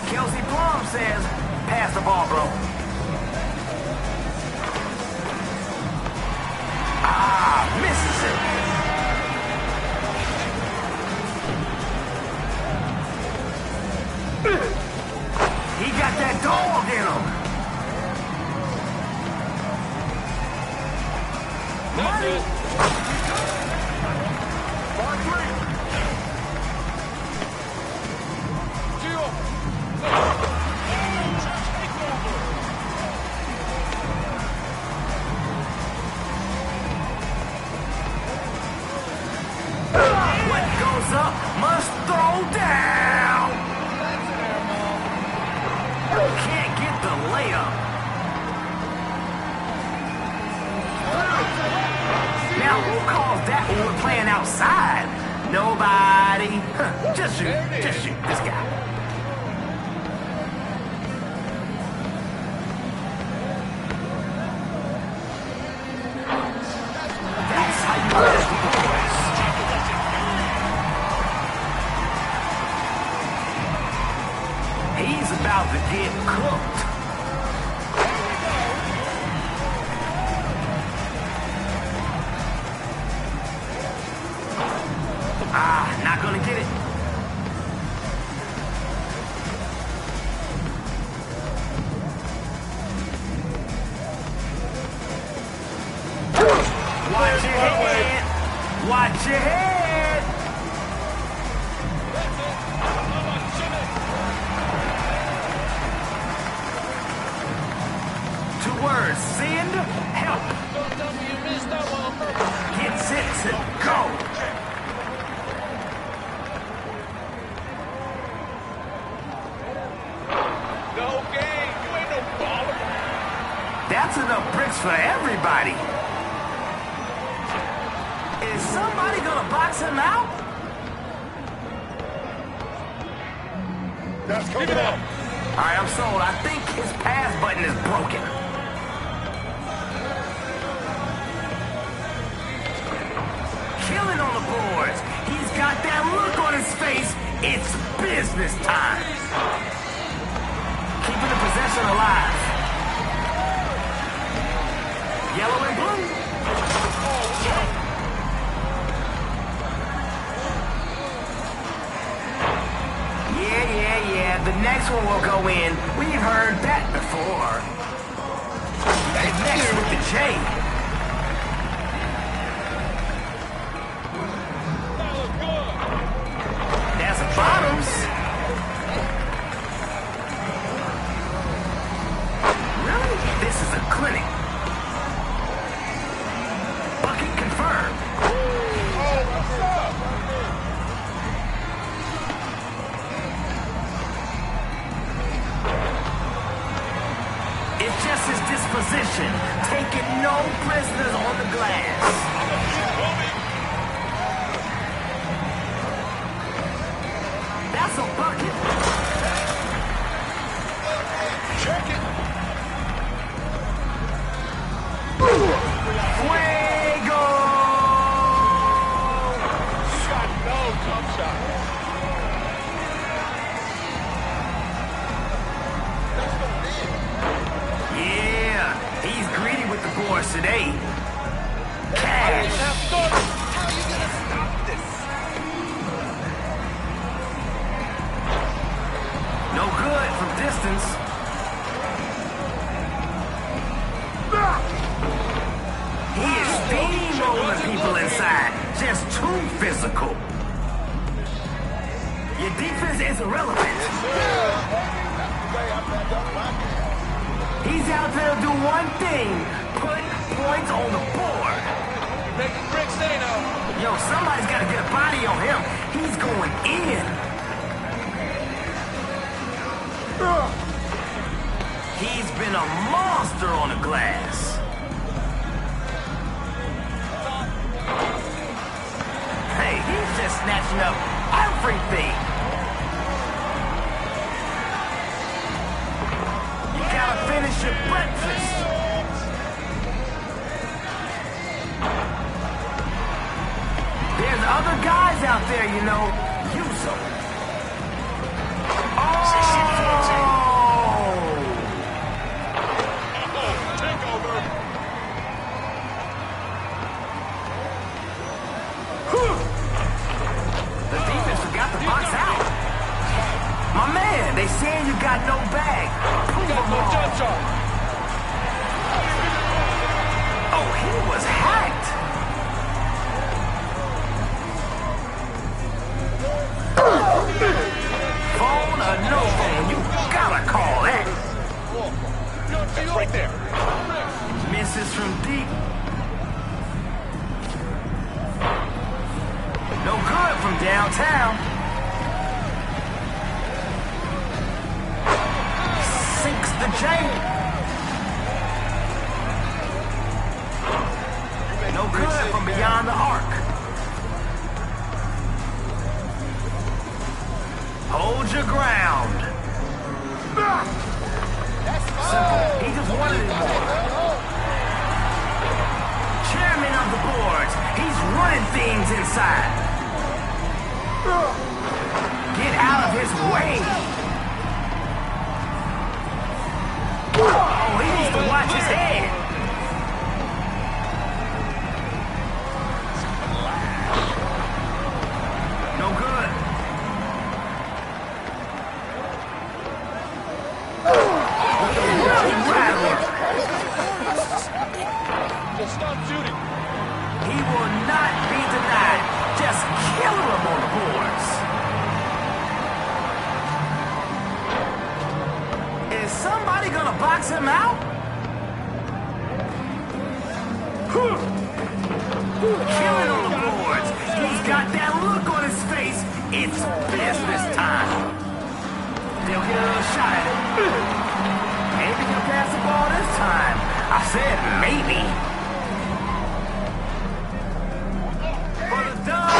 Kelsey Plum says, pass the ball, bro. Misses it. He got that dog in him. Money. What goes up must throw down. Can't get the layup. Now, who calls that when we're playing outside? Nobody. Just shoot. Just shoot. This guy. That's how you rest the boys. He's about to get cooked. Not gonna get it. Watch your head. Watch your head. Two words. Send help. Gets it to go. That's enough bricks for everybody. Is somebody gonna box him out? That's coming up. All right, I'm sold. I think his pass button is broken. Killing on the boards. He's got that look on his face. It's business time. Keeping the possession alive. Yellow and blue. Yeah. The next one will go in. We've heard that before. And next with the J. That's a bottoms. Really? This is a clinic. Bucket confirmed. It's just his disposition, taking no prisoners on the glass. That's a bucket. Check it. Fuego! Shot, no, tough shot. Yeah, he's greedy with the boards today. Cash. too physical. Your defense is irrelevant. He's out there to do one thing, put points on the board. Making bricks stay now. Yo, somebody's got to get a body on him. He's going in. He's been a monster on the glass. Hey, he's just snatching up everything. You gotta finish your breakfast. There's other guys out there, you know. Use them. They saying you got no bag. Prove them wrong. Oh, he was hacked. Phone or no phone, you gotta call that. That's right there. Misses from deep. No good from downtown. Sinks the chain. No good from beyond the arc. Hold your ground. Simple. He just wanted it more. Chairman of the boards. He's running things inside. Get out of his way. Oh, he needs to watch his head. No good. Stop shooting. He will not be denied. Just kill him on the boards. Is somebody gonna box him out? Killing on the boards. He's got that look on his face. It's business time. They'll get another shot at it. Maybe he'll pass the ball this time. I said maybe. For the dub.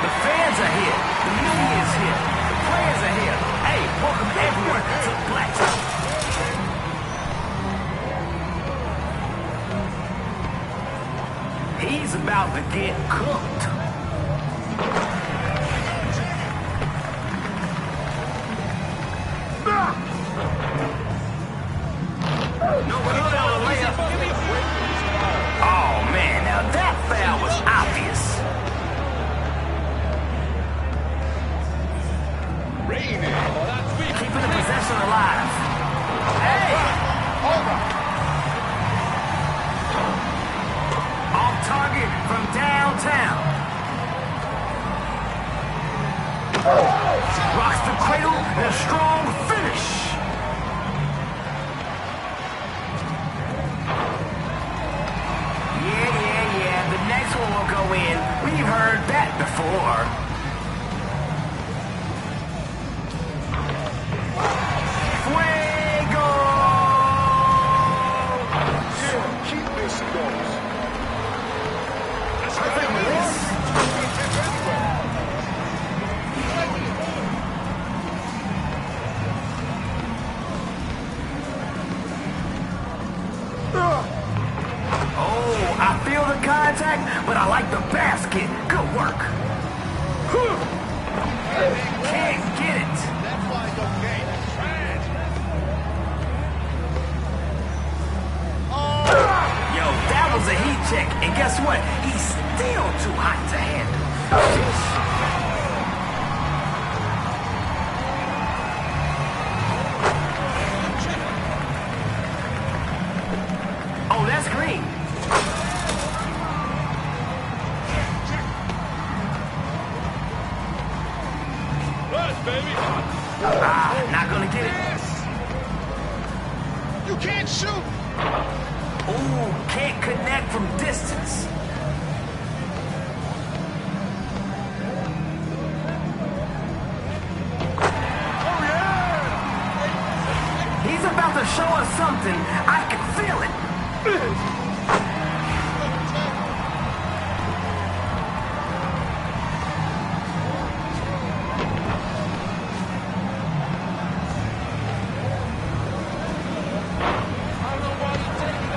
The fans are here. The media is here. The players are here. Hey, welcome everyone to Blacktown. He's about to get cooked. No good on the layup. Oh, man, now that foul was obvious. Keeping the possession alive. Hey! Off target from downtown. Rocks the cradle and a strong finish. Yeah. The next one will go in. We've heard that before. contact, but I like the basket. Good work. Can't get it. That fly's okay. That's trash. Yo, that was a heat check, and guess what? He's still too hot to handle. Oh, that's green. Baby. Not gonna get it. You can't shoot. Ooh, can't connect from distance. Oh, yeah. He's about to show us something. I can feel it.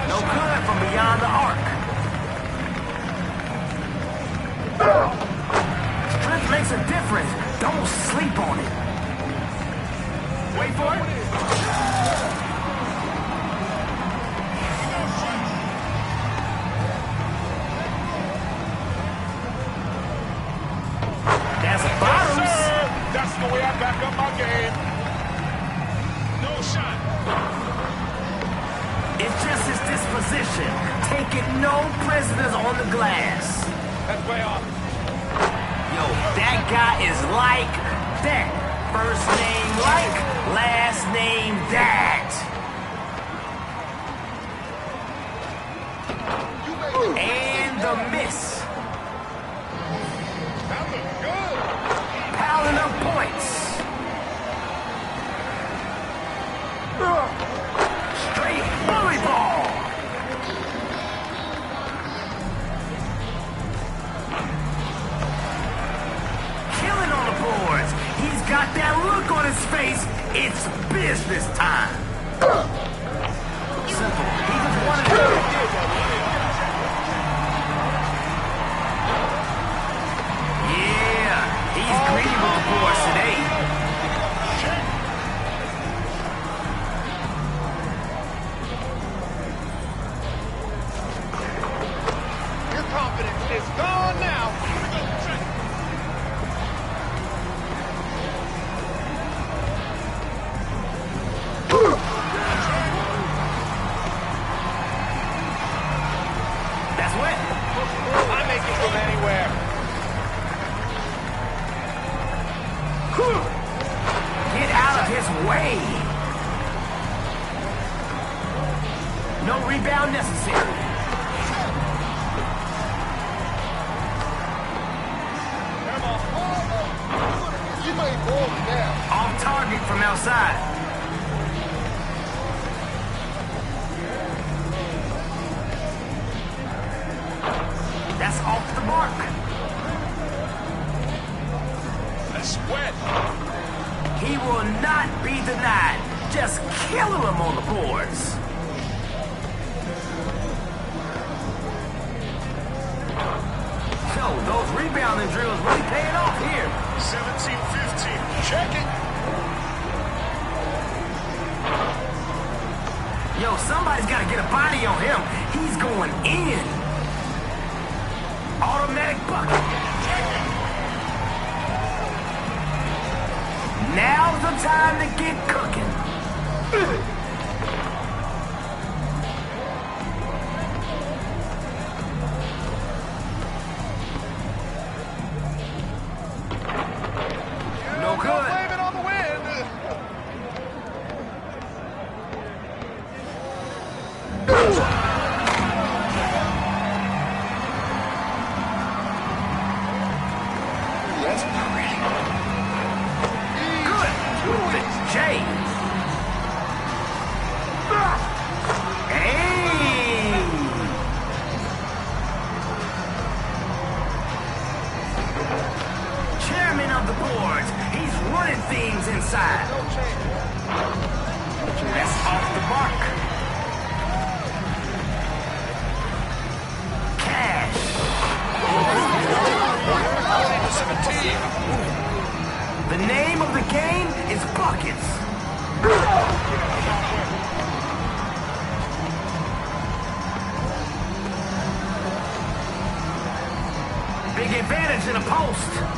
No good from beyond the arc. Strength makes a difference. Don't sleep on it. Wait for it. That's bottoms. That's the way I back up my game. No shot. It's just his disposition. Taking no prisoners on the glass. That's way off. Yo, that guy is like that. First name like, last name that. And the miss. That looks good. Piling up points. Straight bully ball. Killing on the boards. He's got that look on his face. It's business time. Simple. He just wanted to. Yeah, he's greedy with the boards today. Your confidence is gone now. That's wet. I make it from anywhere. Get out of his way. No rebound necessary. You may ball it down. Off target from outside. That's off the mark. That's wet. He will not be denied. Just killing him on the boards. So those rebounding drills really paying off here. 17-15. Check it. Yo, somebody's got to get a body on him. He's going in. Automatic bucket. Now's the time to get cooking. No good. Blame it on the wind. That's pretty. Good. It's Jay. Hey. Chairman of the boards. He's running things inside. That's off the mark. Cash. post.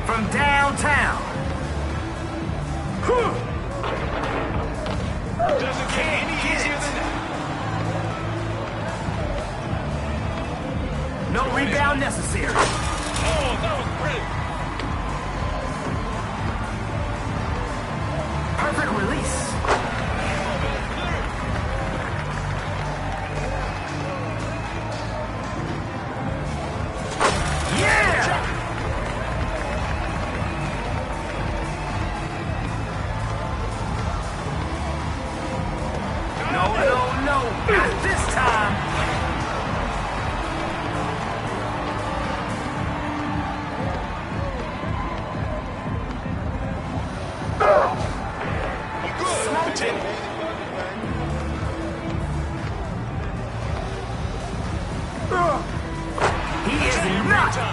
From downtown. Doesn't get any easier than that. No rebound necessary. Oh, that was brilliant. Perfect release.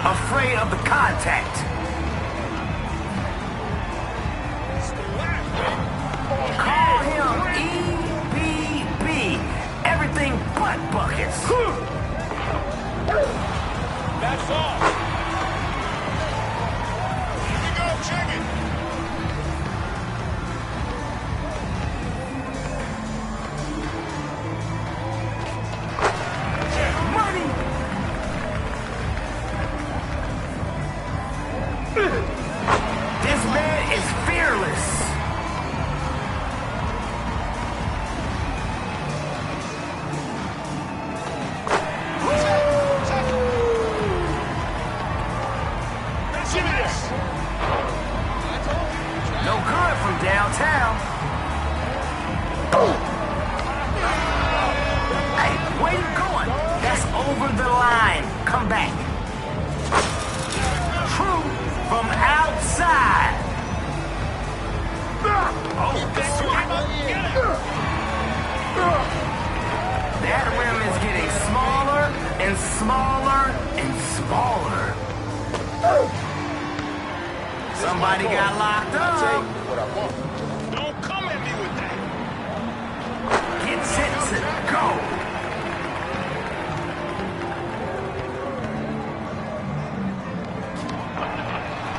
Afraid of the contact. Call him EBB. Everything but buckets. That's all. Here we go, check it. This man is fearless. No good from downtown. Hey, where you going? That's over the line. Come back. True. From outside. Oh, that rim is getting smaller and smaller and smaller. Somebody got locked up. Don't come at me with that. Get set to go.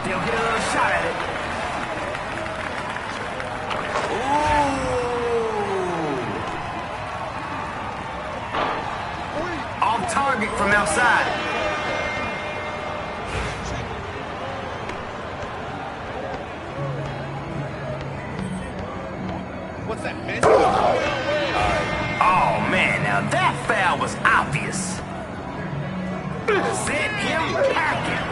They'll get another shot at it. Ooh. Off target from outside. What's that, man? Oh, man, now that foul was obvious. Send him packing.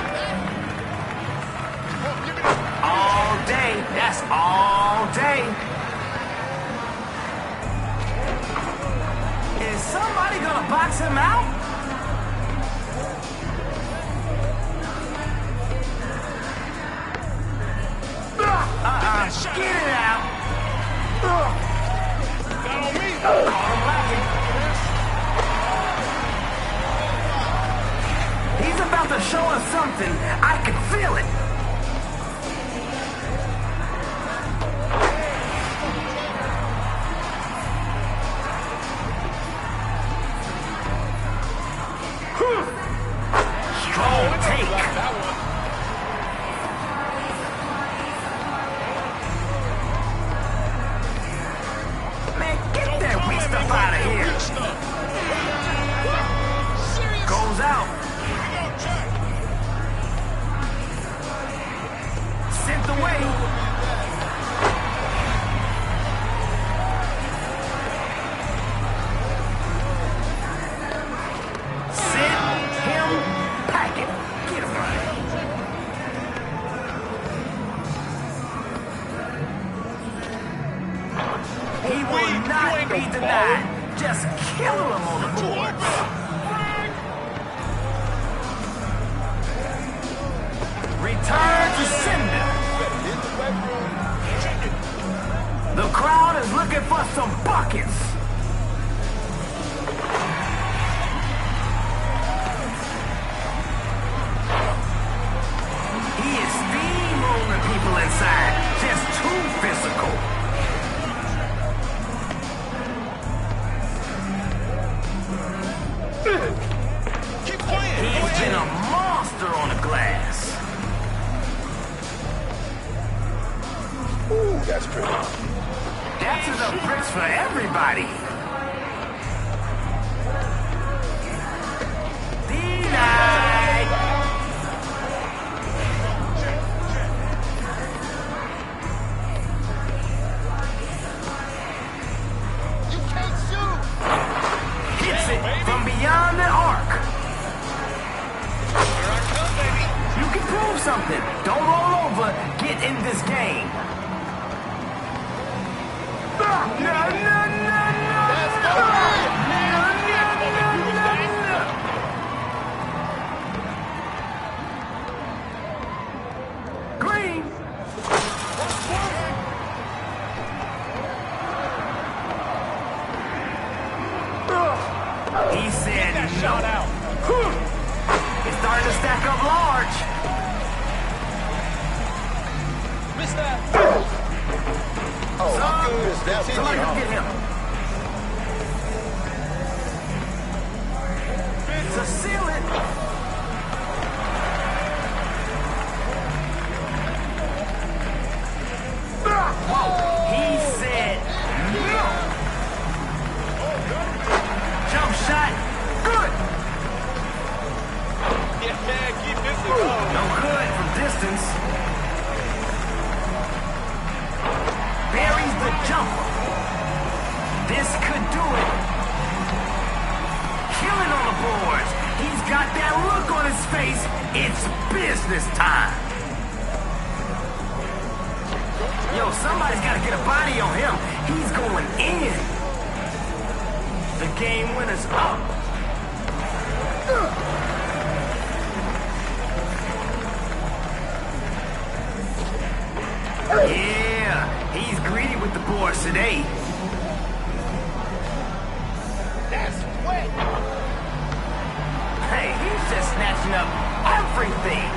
All day, that's all day. Is somebody gonna box him out? something. I can feel it. Strong take. Man, get that weak stuff out of here. Goes out. Sent away. He will not be denied. Just kill him on the boards. Return to sender. The crowd is looking for some buckets. He is steamrolling people inside. Just too physical. Keep playing. He's been a monster on the glass. Ooh, that's pretty. That's enough bricks for everybody. Denied. You can't shoot. Hits it from beyond the arc. Here I come, baby. You can prove something. Don't roll over. Get in this game. No. Green. He said no. Shot out. It's starting to stack up large. Missed that. Oh, my goodness, that's Somebody come get him. To seal it. Whoa. He said no. Jump shot. Good. Yeah, keep this going. No good from distance. Buries the jumper. This could do it. Killing on the boards. He's got that look on his face. It's business time. Yo, somebody's got to get a body on him. He's going in. The game winner's up. Yeah, he's greedy with the boards today. That's wet. Hey, he's just snatching up everything.